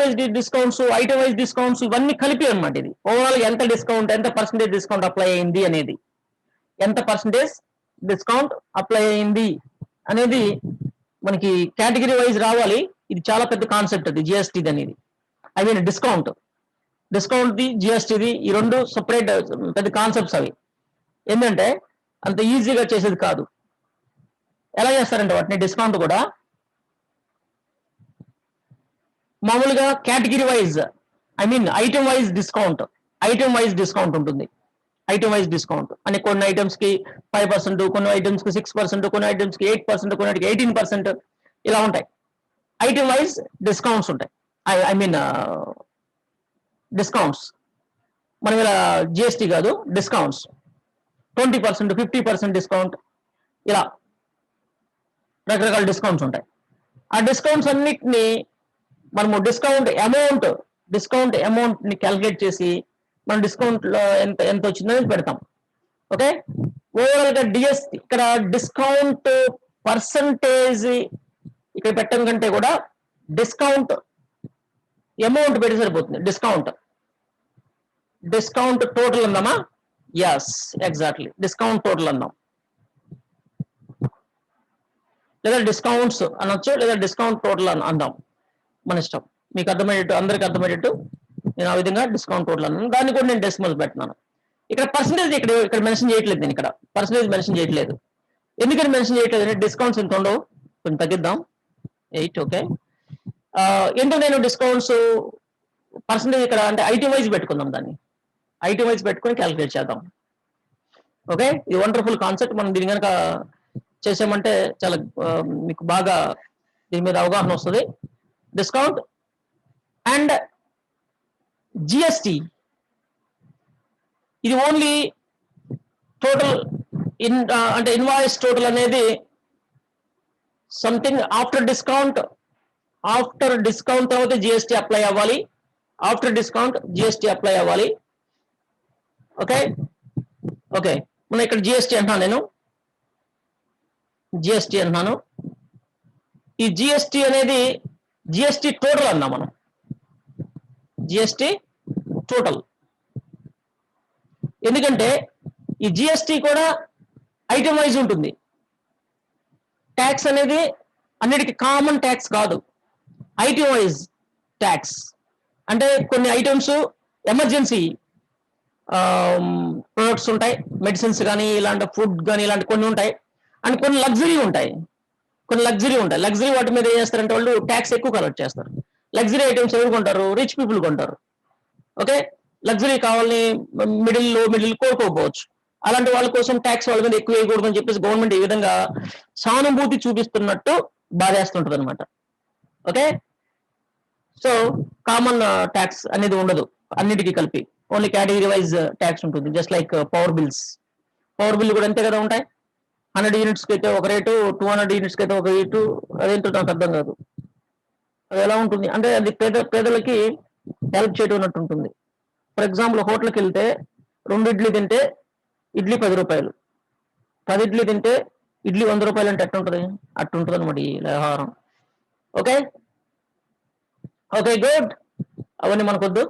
wise discounts, item wise discounts ఇవన్నీ కలిపి అనమాట. ఇది ఓవరాల్ ఎంత డిస్కౌంట్, ఎంత పర్సెంటేజ్ డిస్కౌంట్ అప్లై అయింది అనేది, ఎంత పర్సెంటేజ్ డిస్కౌంట్ అప్లై అయింది అనేది మనకి కేటగిరీ వైజ్ రావాలి. ఇది చాలా పెద్ద కాన్సెప్ట్ అది జిఎస్టీ అనేది. ఐ మీన్ డిస్కౌంట్ది జిఎస్టీది ఈ రెండు సపరేట్ పెద్ద కాన్సెప్ట్స్ అవి. ఏంటంటే అంత ఈజీగా చేసేది కాదు. ఎలా చేస్తారంటే వాటిని డిస్కౌంట్ కూడా మామూలుగా category wise, I mean item wise discount ఉంటుంది. ఐటమ్ వైజ్ డిస్కౌంట్ అని కొన్ని ఐటమ్స్ కి 5%, కొన్ని ఐటమ్స్ కి 6%, కొన్ని ఐటమ్స్ కి 8%, కొన్ని 18% ఇలా ఉంటాయి. ఐటమ్ వైజ్ డిస్కౌంట్స్ ఉంటాయి. I mean discounts. మనం ఇలా జిఎస్టీ కాదు, డిస్కౌంట్స్ 20%, 50% డిస్కౌంట్, ఇలా రకరకాల డిస్కౌంట్స్ ఉంటాయి. ఆ డిస్కౌంట్స్ అన్నిటిని మనము డిస్కౌంట్ అమౌంట్ ని క్యాలిక్యులేట్ చేసి మన డిస్కౌంట్ లో ఎంత వచ్చిందని పెడతాం. ఓకే, ఓవరాల్ గా ఇక్కడ డిస్కౌంట్ పర్సంటేజ్ ఇక్కడ పెట్టడం కంటే కూడా డిస్కౌంట్ అమౌంట్ పెట్టి సరిపోతుంది. డిస్కౌంట్ టోటల్ అందామా? ఎస్, ఎగ్జాక్ట్లీ, డిస్కౌంట్ టోటల్ అందాం, లేదా డిస్కౌంట్స్ అనొచ్చు, లేదా డిస్కౌంట్ టోటల్ అందాం, మన ఇష్టం. మీకు అర్థమయ్యేట్టు, అందరికి అర్థమయ్యేట్టు నేను ఆ విధంగా డిస్కౌంట్ టోటల్ అన్నాను. దాన్ని కూడా నేను డెసిమల్స్ పెట్టినాను. ఇక్కడ పర్సంటేజ్ ఇక్కడ మెన్షన్ చేయట్లేదు, నేను ఇక్కడ పర్సంటేజ్ మెన్షన్ చేయట్లేదు. ఎందుకని మెన్షన్ చేయట్లేదు అంటే డిస్కౌంట్స్ ఎంత ఉండవు, కొంచెం తగ్గిద్దాం 8. ఓకే, ఎందుకు నేను డిస్కౌంట్స్ పర్సంటేజ్ ఇక్కడ అంటే ఐటమ్ వైజ్ పెట్టుకుందాం, దాన్ని ఐటమ్ వైజ్ పెట్టుకొని క్యాలిక్యులేట్ చేద్దాం. ఓకే, ఇది వండర్ఫుల్ కాన్సెప్ట్. మనం దీని కనుక చేసామంటే చాలా మీకు బాగా దీని మీద అవగాహన వస్తుంది. డిస్కౌంట్ అండ్ జిఎస్టి, ఇది ఓన్లీ టోటల్ అంటే ఇన్వాయిస్ టోటల్ అనేది సంథింగ్ ఆఫ్టర్ డిస్కౌంట్ తర్వాత జిఎస్టి అప్లై అవ్వాలి, ఆఫ్టర్ డిస్కౌంట్ జిఎస్టి అప్లై అవ్వాలి. ఓకే ఓకే, మనం ఇక్కడ జిఎస్టి అంటున్నాను, నేను జిఎస్టి అంటున్నాను. ఈ జిఎస్టి అనేది జిఎస్టి టోటల్ అన్నా మనం, జిఎస్టి టోటల్. ఎందుకంటే ఈ జిఎస్టి కూడా ఐటమ్ వైజ్ ఉంటుంది. ట్యాక్స్ అనేది అన్నిటికీ కామన్ ట్యాక్స్ కాదు, ఐటమ్ వైజ్ ట్యాక్స్. అంటే కొన్ని ఐటమ్స్ ఎమర్జెన్సీ ప్రొడక్ట్స్ ఉంటాయి, మెడిసిన్స్ కానీ ఇలాంటి ఫుడ్ కానీ ఇలాంటి కొన్ని ఉంటాయి. అండ్ కొన్ని లగ్జరీ ఉంటాయి, లగ్జరీ వాటి మీద ఏం చేస్తారంటే వాళ్ళు ట్యాక్స్ ఎక్కువ కలెక్ట్ చేస్తారు. లగ్జరీ ఐటమ్స్ ఎవరు కొంటారు? రిచ్ పీపుల్ కొంటారు. ఓకే, లగ్జరీ కావాలని మిడిల్ కోరుకోకపోవచ్చు. అలాంటి వాళ్ళ కోసం ట్యాక్స్ వాళ్ళ మీద ఎక్కువ వేయకూడదు అని చెప్పేసి గవర్నమెంట్ ఈ విధంగా సానుభూతి చూపిస్తున్నట్టు బాధేస్తుంటది అనమాట. ఓకే, సో కామన్ ట్యాక్స్ అనేది ఉండదు అన్నిటికీ కలిపి, ఓన్లీ కేటగిరీ వైజ్ ట్యాక్స్ ఉంటుంది. జస్ట్ లైక్ పవర్ బిల్ కూడా అంతే కదా ఉంటాయి. 100 యూనిట్స్కి అయితే ఒక రేటు, 200 యూనిట్స్కి అయితే ఒక రేటు. అదేంటో నాకు అర్థం కాదు, అది ఎలా ఉంటుంది అంటే అది పేదలకి హెల్ప్ చేయడం అన్నట్టు ఉంటుంది. ఫర్ ఎగ్జాంపుల్ హోటల్కి వెళ్తే 2 ఇడ్లీ తింటే ఇడ్లీ 10 రూపాయలు, 10 ఇడ్లీ తింటే ఇడ్లీ 100 రూపాయలు అంటే అట్టుంటుంది అనమాట ఈ వ్యవహారం. ఓకే ఓకే గుడ్, అవన్నీ మనకొద్దు.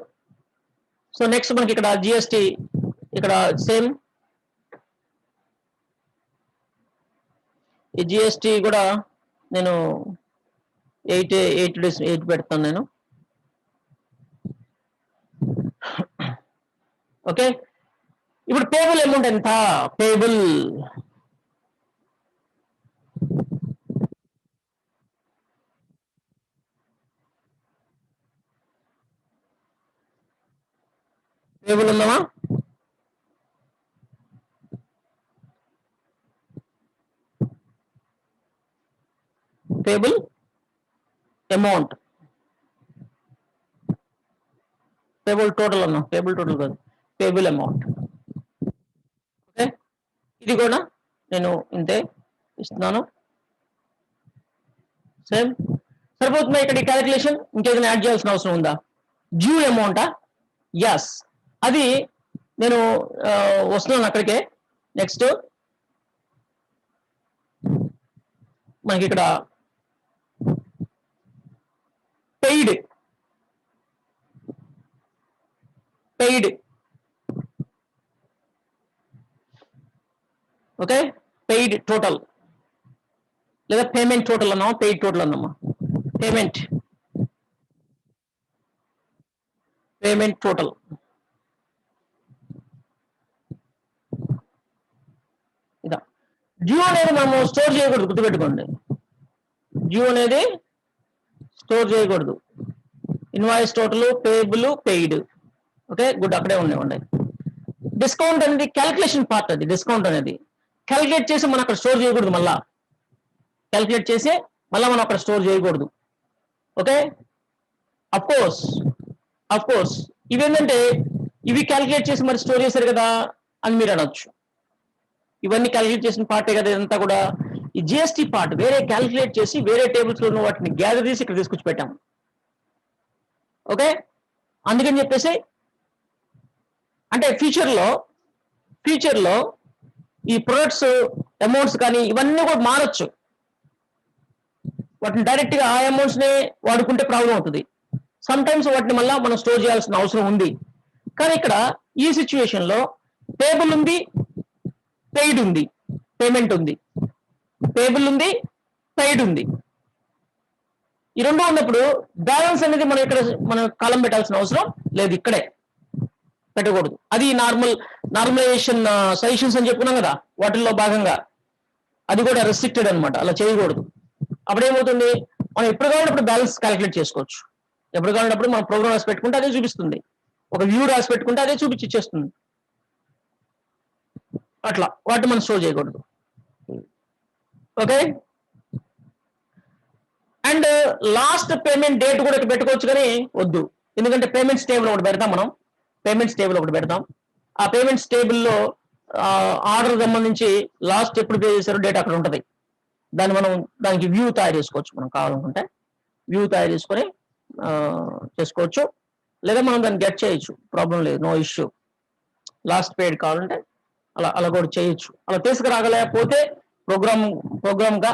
సో నెక్స్ట్ మనకి ఇక్కడ జిఎస్టి, ఇక్కడ సేమ్ ఈ జిఎస్టి కూడా నేను 8 పెడతాను నేను. ఓకే, ఇప్పుడు పేబుల్ అమౌంట్ ఎంత? పేబుల్ ఉందామా? పేబుల్ అమౌంట్, పేబుల్ టోటల్ అన్నా, పేబుల్ టోటల్ కాదు, పేబుల్ అమౌంట్. ఓకే, ఇది కూడా నేను ఇంతే ఇస్తున్నాను. సేమ్ సరిపోతుందా ఇక్కడ ఈ క్యాలిక్యులేషన్? ఇంకేదైనా యాడ్ చేయాల్సిన అవసరం ఉందా? డ్యూ అమౌంటా? ఎస్, అది నేను వస్తున్నాను అక్కడికే. నెక్స్ట్ మనకి ఇక్కడ పెయిడ్ ఓకే, పెయిడ్ టోటల్ లేదా పేమెంట్ టోటల్ అన్నామా, పెయిడ్ టోటల్ అన్నామా? Payment total. ఇదా డ్యూ అనేది మనము స్టోర్ చేయకూడదు, గుర్తుపెట్టుకోండి. డ్యూ అనేది స్టోర్ చేయకూడదు. Invoice total, payable, paid. Okay good, అక్కడే ఉండే. డిస్కౌంట్ అనేది క్యాలిక్యులేషన్ పార్ట్, అది డిస్కౌంట్ అనేది క్యాలిక్యులేట్ చేసి మనం అక్కడ స్టోర్ చేయకూడదు. మళ్ళా క్యాలిక్యులేట్ చేసి మళ్ళీ మనం అక్కడ స్టోర్ చేయకూడదు. ఓకే, అఫ్ కోర్స్ ఇవేంటంటే ఇవి క్యాలిక్యులేట్ చేసి మరి స్టోర్ చేశారు కదా అని మీరు అనొచ్చు. ఇవన్నీ క్యాలిక్యులేట్ చేసిన పార్టే కదా ఇదంతా కూడా. ఈ జిఎస్టీ పార్ట్ వేరే క్యాలిక్యులేట్ చేసి వేరే టేబుల్స్ లో ఉన్న వాటిని గ్యాదర్ చేసి ఇక్కడ తీసుకొచ్చి పెట్టాము. ఓకే, అందుకని చెప్పేసి అంటే ఫ్యూచర్ లో ఈ ప్రొడక్ట్స్ అమౌంట్స్ కానీ ఇవన్నీ కూడా మారచ్చు. వాటిని డైరెక్ట్ గా ఆ అమౌంట్స్ ని వాడుకుంటే ప్రాబ్లం అవుతుంది. సమ్ టైమ్స్ వాటిని మళ్ళీ మనం స్టోర్ చేయాల్సిన అవసరం ఉంది. కానీ ఇక్కడ ఈ సిచ్యువేషన్ లో పేబుల్ ఉంది, పెయిడ్ ఉంది, పేమెంట్ ఉంది, పేబుల్ ఉంది, పెయిడ్ ఉంది. ఈ రెండు ఉన్నప్పుడు బ్యాలెన్స్ అనేది మనం కాలం పెట్టాల్సిన అవసరం లేదు, ఇక్కడే పెట్టకూడదు. అది నార్మల్ నార్మలైజేషన్ సజెషన్స్ అని చెప్పుకున్నాం కదా, వాటిల్లో భాగంగా అది కూడా రెస్ట్రిక్టెడ్ అనమాట, అలా చేయకూడదు. అప్పుడేమవుతుంది, మనం ఎప్పుడు కావాలప్పుడు బ్యాలెన్స్ క్యాలిక్యులేట్ చేసుకోవచ్చు. ఎప్పుడు కావాలన్నప్పుడు మనం ప్రోగ్రామ్ రాసి పెట్టుకుంటే అదే చూపిస్తుంది, ఒక వ్యూ రాసి పెట్టుకుంటే అదే చూపించి ఇచ్చేస్తుంది. అట్లా వాటిని మనం స్టోర్ చేయకూడదు. Okay. And last payment date కూడా పెట్టుకోవచ్చు, కానీ వద్దు. ఎందుకంటే పేమెంట్స్ టేబుల్ ఒకటి పెడతాం మనం, పేమెంట్స్ టేబుల్ ఒకటి పెడతాం. ఆ పేమెంట్స్ టేబుల్లో ఆర్డర్ సంబంధించి లాస్ట్ ఎప్పుడు పే చేశారో డేట్ అక్కడ ఉంటుంది. దానికి వ్యూ తయారు చేసుకోవచ్చు మనం కావాలనుకుంటే, వ్యూ తయారు చేసుకొని చేసుకోవచ్చు. లేదా మనం దాన్ని గెట్ చేయొచ్చు, ప్రాబ్లం లేదు, నో ఇష్యూ. లాస్ట్ పేడ్ కావాలంటే అలా కూడా చేయొచ్చు. అలా తీసుకురాగలేకపోతే ప్రోగ్రామ్గా,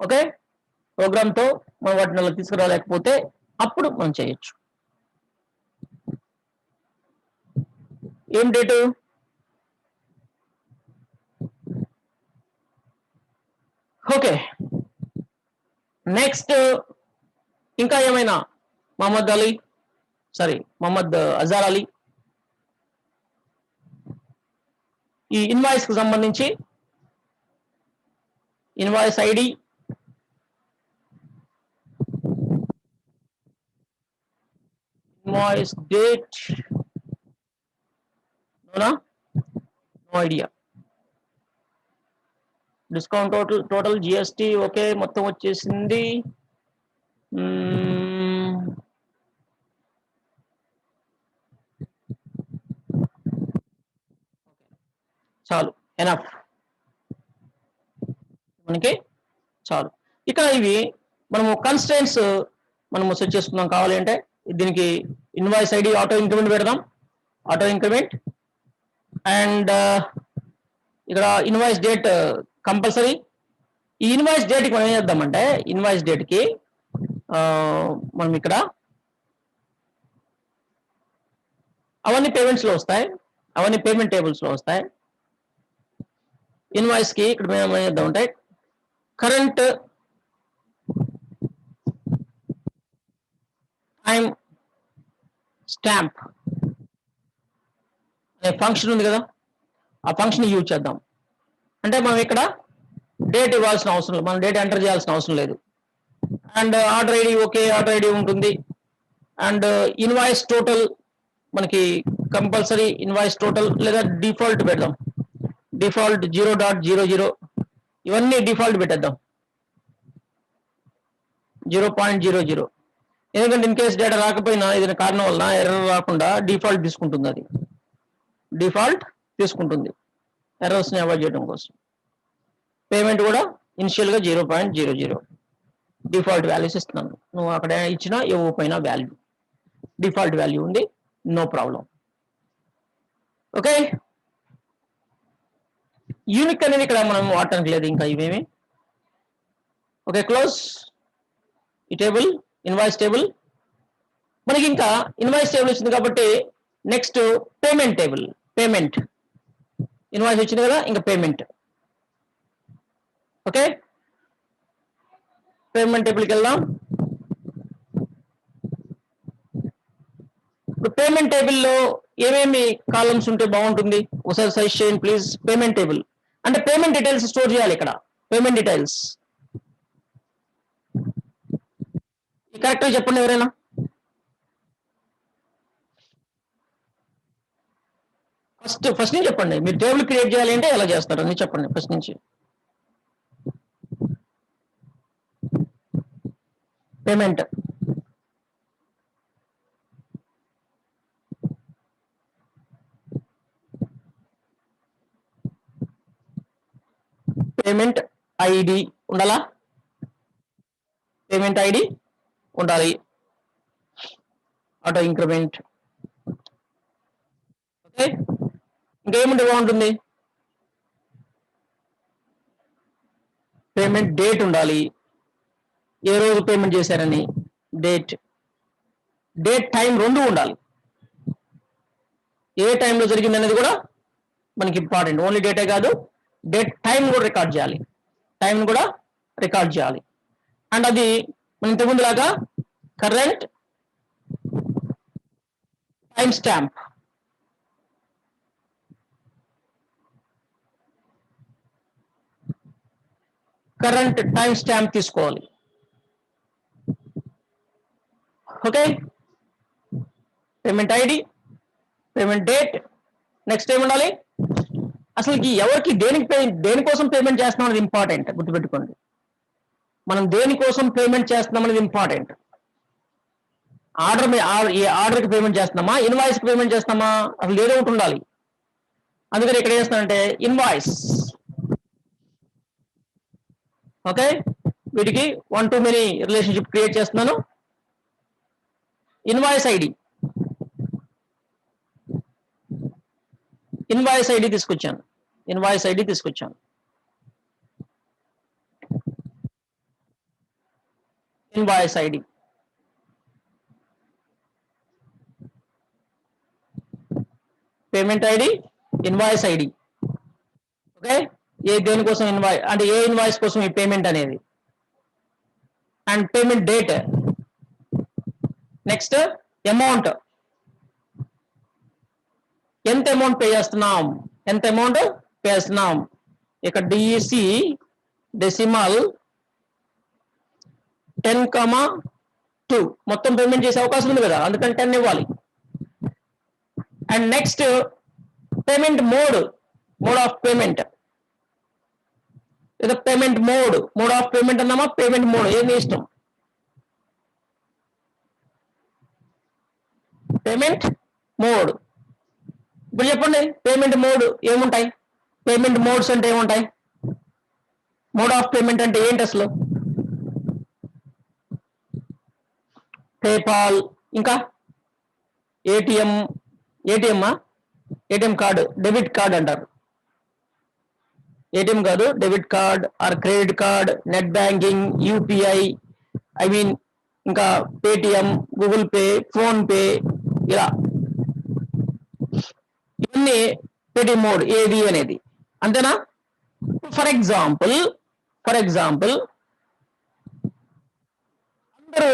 ఓకే, ప్రోగ్రామ్తో మనం వాటిని అలా తీసుకురాలేకపోతే అప్పుడు మనం చేయొచ్చు. ఏం డేటు? ఓకే. నెక్స్ట్ ఇంకా ఏమైనా మహమ్మద్ అజార్ అలీ ఈ ఇన్వాయిస్ కు సంబంధించి invoice ID, invoice date, no idea. Discount total GST okay, మొత్తం వచ్చేసింది. చాలు, ఎనఫ్ మనకి చాలు. ఇక ఇవి మనము కన్స్టెంట్స్ మనము సెట్ చేసుకుందాం. కావాలి అంటే దీనికి ఇన్వాయిస్ ఐడి ఆటో ఇంక్రిమెంట్ పెడదాం, ఆటో ఇంక్రిమెంట్. అండ్ ఇక్కడ invoice date compulsory. E invoice డేట్కి మనం ఏం చేద్దామంటే, ఇన్వాయిస్ డేట్కి మనం ఇక్కడ అవన్నీ పేమెంట్స్లో వస్తాయి, అవన్నీ పేమెంట్ టేబుల్స్లో వస్తాయి. ఇన్వాయిస్కి ఇక్కడ మేము ఏం చేద్దామంటే కరెంట్ టైం స్టాంప్ అనే ఫంక్షన్ ఉంది కదా, ఆ ఫంక్షన్ యూజ్ చేద్దాం. అంటే మనం ఇక్కడ డేట్ ఇవ్వాల్సిన అవసరం లేదు, మనం డేట్ ఎంటర్ చేయాల్సిన అవసరం లేదు. And order ID okay, order ID ఉంటుంది. అండ్ ఇన్వాయిస్ టోటల్ మనకి కంపల్సరీ ఇన్వాయిస్ టోటల్, లేదా డిఫాల్ట్ పెడదాం, డిఫాల్ట్ 0.00. ఇవన్నీ డిఫాల్ట్ పెట్టేద్దాం 0.00. ఎందుకంటే ఇన్ కేస్ డేటా రాకపోయినా ఏదైనా కారణం వల్ల ఎర్రర్ రాకుండా డిఫాల్ట్ తీసుకుంటుంది, అది డిఫాల్ట్ తీసుకుంటుంది ఎర్రర్స్ని అవాయిడ్ చేయడం కోసం. పేమెంట్ కూడా ఇనిషియల్గా 0.00 డిఫాల్ట్ వాల్యూస్ ఇస్తున్నాను. నువ్వు అక్కడ ఇచ్చినా ఇవ్వకపోయినా వాల్యూ డిఫాల్ట్ వాల్యూ ఉంది, నో ప్రాబ్లం. ఓకే. యూనిక్ అనేది ఇక్కడ మనం వాడటానికి లేదు ఇంకా ఇవేమి. ఓకే, క్లోజ్ ఈ టేబుల్, ఇన్వాయిస్ టేబుల్. మనకి ఇంకా ఇన్వాయిస్ టేబుల్ వచ్చింది కాబట్టి next payment table. Payment invoice వచ్చింది కదా, ఇంకా పేమెంట్. ఓకే, పేమెంట్ టేబుల్కి వెళ్దాం. ఇప్పుడు పేమెంట్ టేబుల్లో ఏమేమి కాలమ్స్ ఉంటే బాగుంటుంది ఒకసారి సజెస్ట్ చేయండి ప్లీజ్. పేమెంట్ టేబుల్ అంటే పేమెంట్ డీటెయిల్స్ స్టోర్ చేయాలి ఇక్కడ. పేమెంట్ డీటెయిల్స్ కరెక్ట్గా చెప్పండి ఎవరైనా. ఫస్ట్ నుంచి చెప్పండి, మీరు టేబుల్ క్రియేట్ చేయాలి అంటే ఎలా చేస్తారు అని చెప్పండి ఫస్ట్ నుంచి. పేమెంట్ పేమెంట్ ఐడి ఉండాలా, పేమెంట్ ఐడి ఉండాలి, ఆటో ఇంక్రిమెంట్. ఓకే, ఇంకేముంటే బాగుంటుంది, పేమెంట్ డేట్ ఉండాలి, ఏ రోజు పేమెంట్ చేశారని డేట్, టైం రెండు ఉండాలి. ఏ టైంలో జరిగింది అనేది కూడా మనకి ఇంపార్టెంట్. ఓన్లీ డేటే కాదు, డేట్ టైం కూడా రికార్డ్ చేయాలి, టైం కూడా రికార్డ్ చేయాలి. అండ్ అది మన ఇంతకుముందు లాగా current time stamp, current time stamp తీసుకోవాలి. Okay, payment ID, payment date, next ఏముండాలి, అసలుకి ఎవరికి దేనికోసం పేమెంట్ చేస్తున్నాం అనేది ఇంపార్టెంట్, గుర్తుపెట్టుకోండి. మనం దేనికోసం పేమెంట్ చేస్తున్నాం అనేది ఇంపార్టెంట్. ఏ ఆర్డర్కి పేమెంట్ చేస్తున్నామా, ఇన్వాయిస్కి పేమెంట్ చేస్తున్నామా, అసలు ఏదో ఒకటి ఉండాలి. అందుకని ఇక్కడ చేస్తానంటే ఇన్వాయిస్. ఓకే, వీటికి 1 to many రిలేషన్షిప్ క్రియేట్ చేస్తున్నాను. ఇన్వాయిస్ ఐడి, ఇన్వాయిస్ ఐడి తీసుకొచ్చాను, ఇన్వాయిస్ ఐడి తీసుకొచ్చాను. Invoice ID, payment ID, invoice ID. Okay, దేనికోసం ఇన్వాయిస్ అంటే ఏ ఇన్వాయిస్ కోసం ఈ పేమెంట్ అనేది, and payment date. Next amount, ఎంత అమౌంట్ పే చేస్తున్నాం, ఎంత అమౌంట్ పే చేస్తున్నాం. ఇక్కడ డిఈసి డెసిమల్ 10,2 మొత్తం పేమెంట్ చేసే అవకాశం ఉంది కదా, అందుకని 10 ఇవ్వాలి. And next payment mode of payment, లేదా పేమెంట్ మోడ్ ఆఫ్ పేమెంట్ అన్నామా, పేమెంట్ మోడ్ ఏమి ఇష్టం. పేమెంట్ మోడ్, ఇప్పుడు చెప్పండి పేమెంట్ మోడ్ ఏముంటాయి, పేమెంట్ మోడ్స్ అంటే ఏముంటాయి, మోడ్ ఆఫ్ పేమెంట్ అంటే ఏంటి అసలు. పేపాల్, ఇంకా ఏటీఎం కార్డు, డెబిట్ కార్డ్ అంటారు. ఏటీఎం కాదు, debit card or credit card, net banking, UPI, ఇంకా Paytm, Google Pay, PhonePe, ఇలా ఇవన్నీ పేటి మోడ్ ఏది అనేది, అంతేనా. ఫర్ ఎగ్జాంపుల్ అందరూ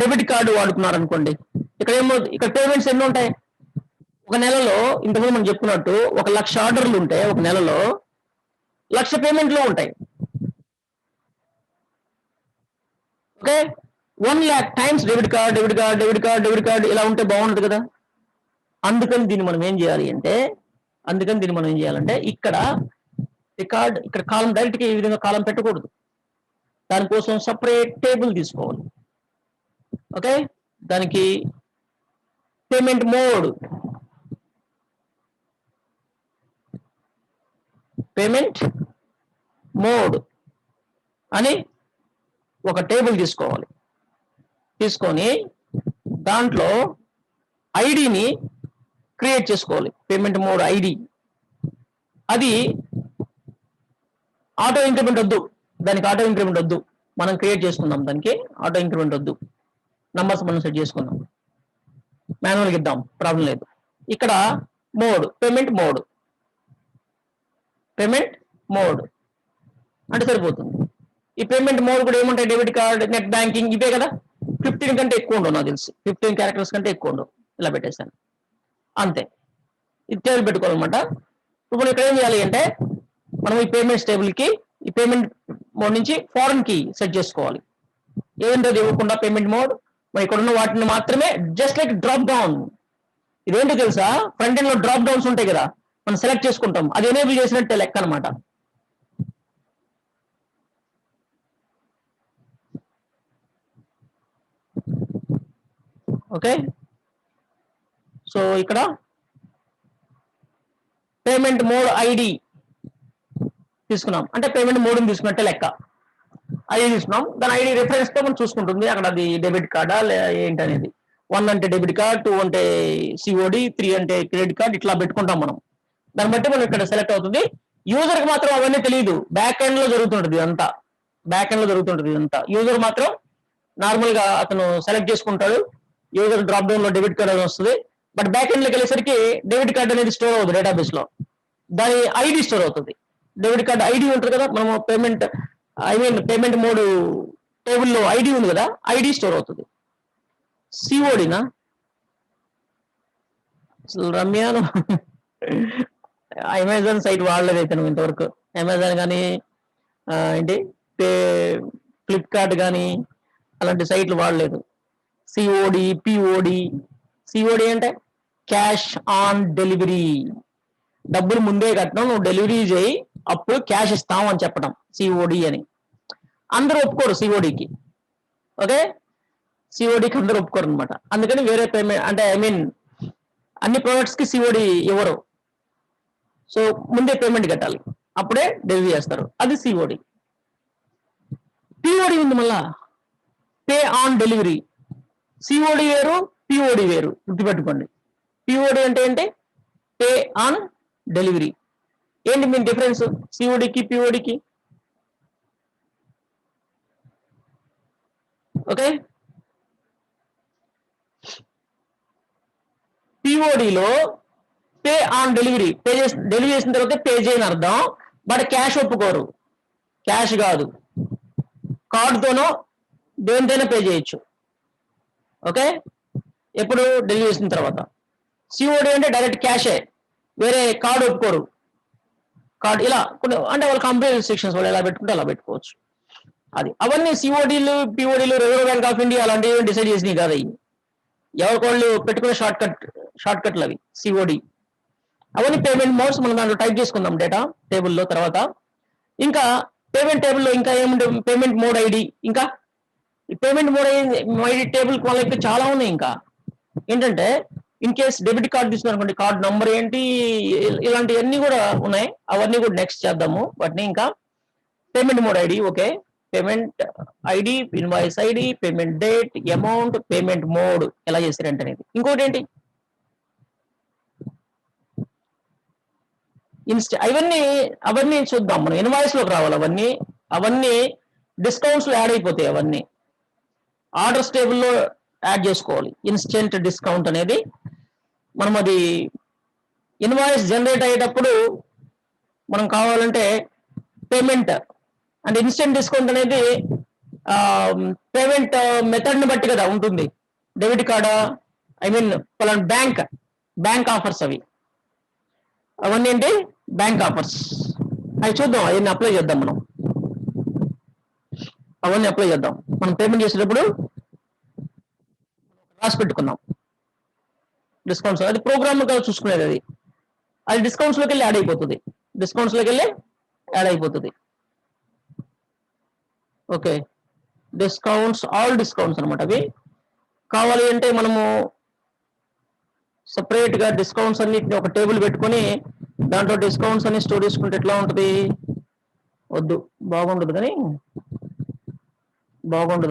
డెబిట్ కార్డు వాడుతున్నారు అనుకోండి, ఇక్కడ పేమెంట్స్ ఎన్ని ఉంటాయి. ఒక నెలలో ఇంతకుముందు మనం చెప్పుకున్నట్టు 1,00,000 ఆర్డర్లు ఉంటే ఒక నెలలో 1,00,000 పేమెంట్లు ఉంటాయి. ఓకే, 1,00,000 టైమ్స్ డెబిట్ కార్డ్ ఇలా ఉంటే బాగుండదు కదా. అందుకని దీన్ని మనం ఏం చేయాలంటే ఇక్కడ రికార్డ్, ఇక్కడ కాలం డైరెక్ట్గా ఈ విధంగా కాలం పెట్టకూడదు, దానికోసం సపరేట్ టేబుల్ తీసుకోవాలి. ఓకే, దానికి పేమెంట్ మోడ్ అని ఒక టేబుల్ తీసుకోవాలి. తీసుకొని దాంట్లో ఐడిని క్రియేట్ చేసుకోవాలి, పేమెంట్ మోడ్ ఐడి. అది ఆటో ఇంక్రిమెంట్ వద్దు, మనం క్రియేట్ చేసుకుందాం. దానికి ఆటో ఇంక్రిమెంట్ వద్దు, నంబర్స్ మనం సెట్ చేసుకుందాం, మాన్యువల్గా ఇద్దాం, ప్రాబ్లం లేదు. ఇక్కడ పేమెంట్ మోడ్ అంటే సరిపోతుంది. ఈ పేమెంట్ మోడ్ కూడా ఏముంటాయి, డెబిట్ కార్డ్, నెట్ బ్యాంకింగ్, ఇవే కదా. 15 కంటే ఎక్కువ ఉండవు, నాకు తెలిసి 15 క్యారెక్టర్స్ కంటే ఎక్కువ ఉండవు. ఇలా పెట్టేశాను అంతే. ఇది టేబుల్ పెట్టుకోవాలన్నమాట. ఇప్పుడు ఇక్కడ ఏం చేయాలి అంటే మనం ఈ పేమెంట్స్ టేబుల్కి ఈ పేమెంట్ మోడ్ నుంచి ఫారెన్ కీ సెట్ చేసుకోవాలి. ఏంటో ఇవ్వకుండా పేమెంట్ మోడ్, మరి ఇక్కడ ఉన్న వాటిని మాత్రమే జస్ట్ లైక్ డ్రాప్ డౌన్. ఇదేంటో తెలుసా, ఫ్రంట్ ఎండ్ లో డ్రాప్ డౌన్స్ ఉంటాయి కదా, మనం సెలెక్ట్ చేసుకుంటాం, అది ఎనేబుల్ చేసినట్టే లెక్క అనమాట. ఓకే, సో ఇక్కడ పేమెంట్ మోడ్ ఐడి తీసుకున్నాం అంటే పేమెంట్ మోడ్ని తీసుకున్నట్టే లెక్క. ఐడి తీసుకున్నాం, దాని ఐడి రిఫరెన్స్ తో మనం చూసుకుంటుంది అక్కడ అది డెబిట్ కార్డా ఏంటనేది. 1 అంటే డెబిట్ కార్డ్, 2 అంటే సిఓడి, 3 అంటే క్రెడిట్ కార్డ్, ఇట్లా పెట్టుకుంటాం మనం. దాన్ని బట్టి మనం ఇక్కడ సెలెక్ట్ అవుతుంది. యూజర్ కి మాత్రం అవన్నీ తెలియదు, బ్యాక్ ఎండ్ లో జరుగుతుంటది ఇదంతా, యూజర్ మాత్రం నార్మల్ గా అతను సెలెక్ట్ చేసుకుంటాడు, యూజర్ డ్రాప్ డౌన్ లో డెబిట్ కార్డ్ అని వస్తుంది. బట్ బ్యాక్ ఎండ్ లోకి వెళ్ళేసరికి డెబిట్ కార్డ్ అనేది స్టోర్ అవుతుంది డేటాబేస్ లో, దాని ఐడి స్టోర్ అవుతుంది. డెబిట్ కార్డ్ ఐడి ఉంటుంది కదా, మనము పేమెంట్ మోడ్ టేబుల్లో ఐడి ఉంది కదా, ఐడి స్టోర్ అవుతుంది. సిఓడినా అసలు రమ్యాను అమెజాన్ సైట్ వాడలేదు అయితే నువ్వు ఇంతవరకు. అమెజాన్ కానీ ఏంటి పే ఫ్లిప్కార్ట్ కానీ అలాంటి సైట్లు వాడలేదు. COD, POD. సిఓడి అంటే క్యాష్ ఆన్ డెలివరీ, డబ్బులు ముందే కట్టడం, నువ్వు డెలివరీ చేయి అప్పుడు క్యాష్ ఇస్తాం అని చెప్పడం సిఓడి అని. అందరూ ఒప్పుకోరు సిఓడికి. ఓకే, సిఓడికి అందరూ ఒప్పుకోరు అనమాట. అందుకని వేరే పేమెంట్ అంటే ఐ మీన్ అన్ని ప్రొడక్ట్స్ కి సిఓడి ఇవ్వరు. సో ముందే పేమెంట్ కట్టాలి, అప్పుడే డెలివరీ చేస్తారు. అది సిఓడి. పిఓడి ఉంది మళ్ళా, పే ఆన్ డెలివరీ. సిఓడి వేరు, పిఓడి వేరు, గుర్తుపెట్టుకోండి. పిఓడి అంటే ఏంటి? Pay on delivery. ఏంటి మీ డిఫరెన్స్ సిఓడికి పిఓడికి? ఓకే, పిఓడిలో పే ఆన్ డెలివరీ, డెలివరీ చేసిన తర్వాత పే చేయని అర్థం. బట్ క్యాష్ ఒప్పుకోరు, క్యాష్ కాదు, కార్డుతోనో దేనితోనో పే చేయొచ్చు. ఓకే, ఎప్పుడు డెలివరీ చేసిన తర్వాత. సిఓడి అంటే డైరెక్ట్ క్యాషే, వేరే కార్డు ఒప్పుకోరు. కార్డు ఇలా కొన్ని అంటే వాళ్ళ కంపెనీ రిస్ట్రిక్షన్స్ వాళ్ళు ఎలా పెట్టుకుంటే అలా పెట్టుకోవచ్చు. అది అవన్నీ సిఓడీలు, పిఓడీలు, రిజర్వ్ బ్యాంక్ ఆఫ్ ఇండియా అలాంటివి డిసైడ్ చేసినవి కాదు అవి. ఎవరికోళ్ళు పెట్టుకునే షార్ట్ కట్లు అవి సిఓడి. అవన్నీ పేమెంట్ మోడ్స్ మనం దాంట్లో టైప్ చేసుకుందాం డేటా టేబుల్లో తర్వాత. ఇంకా పేమెంట్ టేబుల్లో ఇంకా ఏముంటుంది? Payment mode ID. ఇంకా పేమెంట్ మోడ్ ఐడి టేబుల్ వాళ్ళకి చాలా ఉన్నాయి. ఇంకా ఏంటంటే ఇన్ కేస్ డెబిట్ కార్డు తీసుకున్నారనుకోండి, కార్డు నంబర్ ఏంటి, ఇలాంటివన్నీ కూడా ఉన్నాయి. అవన్నీ కూడా నెక్స్ట్ చేద్దాము వాటిని. ఇంకా payment mode ID, okay, payment ID, invoice ID, payment date, amount, payment mode ఎలా చేశారంటే అనేది. ఇంకోటి ఏంటి, అవన్నీ చూద్దాం మనం. ఇన్వాయిస్ లోకి రావాలి అవన్నీ డిస్కౌంట్స్ లో యాడ్ అయిపోతాయి. అవన్నీ ఆర్డర్స్ టేబుల్లో యాడ్ చేసుకోవాలి. ఇన్స్టెంట్ డిస్కౌంట్ అనేది మనం అది ఇన్వాయిస్ జనరేట్ అయ్యేటప్పుడు మనం కావాలంటే పేమెంట్ అంటే ఇన్స్టెంట్ డిస్కౌంట్ అనేది పేమెంట్ మెథడ్ ని బట్టి కదా ఉంటుంది. డెబిట్ కార్డా, ఐ మీన్ బ్యాంక్ ఆఫర్స్ అవన్నీ ఏంటి బ్యాంక్ ఆఫర్స్. అవి చూద్దాం, అవన్నీ అప్లై చేద్దాం మనం. అవన్నీ అప్లై చేద్దాం. మనం పేమెంట్ చేసేటప్పుడు రాసి పెట్టుకుందాం డిస్కౌంట్స్. అది ప్రోగ్రామ్ చూసుకునేది. అది డిస్కౌంట్స్ లోకి వెళ్ళి యాడ్ అయిపోతుంది. ఓకే, డిస్కౌంట్స్, ఆల్ డిస్కౌంట్స్ అనమాట అవి. కావాలి అంటే మనము సపరేట్ గా డిస్కౌంట్స్ అన్నిటిని ఒక టేబుల్ పెట్టుకొని దాంట్లో డిస్కౌంట్స్ అన్ని స్టోర్ చేసుకుంటే ఎట్లా ఉంటుంది? వద్దు, బాగుండదు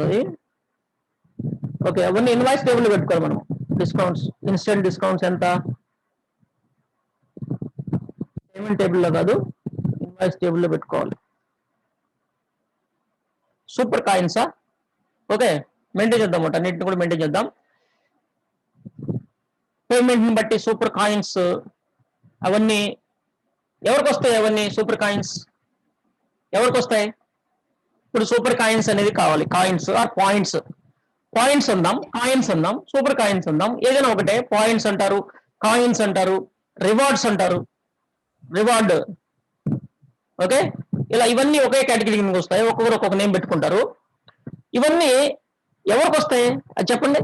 అది. ఓకే, అవన్నీ ఇన్వాయిస్ టేబుల్ పెట్టుకోవాలి మనం. డిస్కౌంట్స్, ఇన్స్టెంట్ డిస్కౌంట్స్ ఎంత, పేమెంట్ టేబుల్లో కాదు, ఇన్వాయిస్ టేబుల్లో పెట్టుకోవాలి. సూపర్ కాయిన్సా? ఓకే, మెయింటైన్ చేద్దాం అన్నమాట. అన్నింటిని కూడా మెయింటైన్ చేద్దాం. పేమెంట్ ని బట్టి సూపర్ కాయిన్స్ అవన్నీ ఎవరికి వస్తాయి? అవన్నీ సూపర్ కాయిన్స్ ఎవరికి వస్తాయి? ఇప్పుడు సూపర్ కాయిన్స్ అనేది కావాలి. కాయిన్స్ ఆర్ పాయింట్స్ అందాం, కాయిన్స్ అందాం, సూపర్ కాయిన్స్ అందాం, ఏదైనా ఒకటే. పాయింట్స్ అంటారు, కాయిన్స్ అంటారు, రివార్డ్స్ అంటారు. రివార్డ్, ఓకే, ఇలా ఇవన్నీ ఒకే కేటగిరీ కిందకి వస్తాయి. ఒక్కొక్కరు ఒక్కొక్క నేమ్ పెట్టుకుంటారు. ఇవన్నీ ఎవరికి వస్తాయి అది చెప్పండి?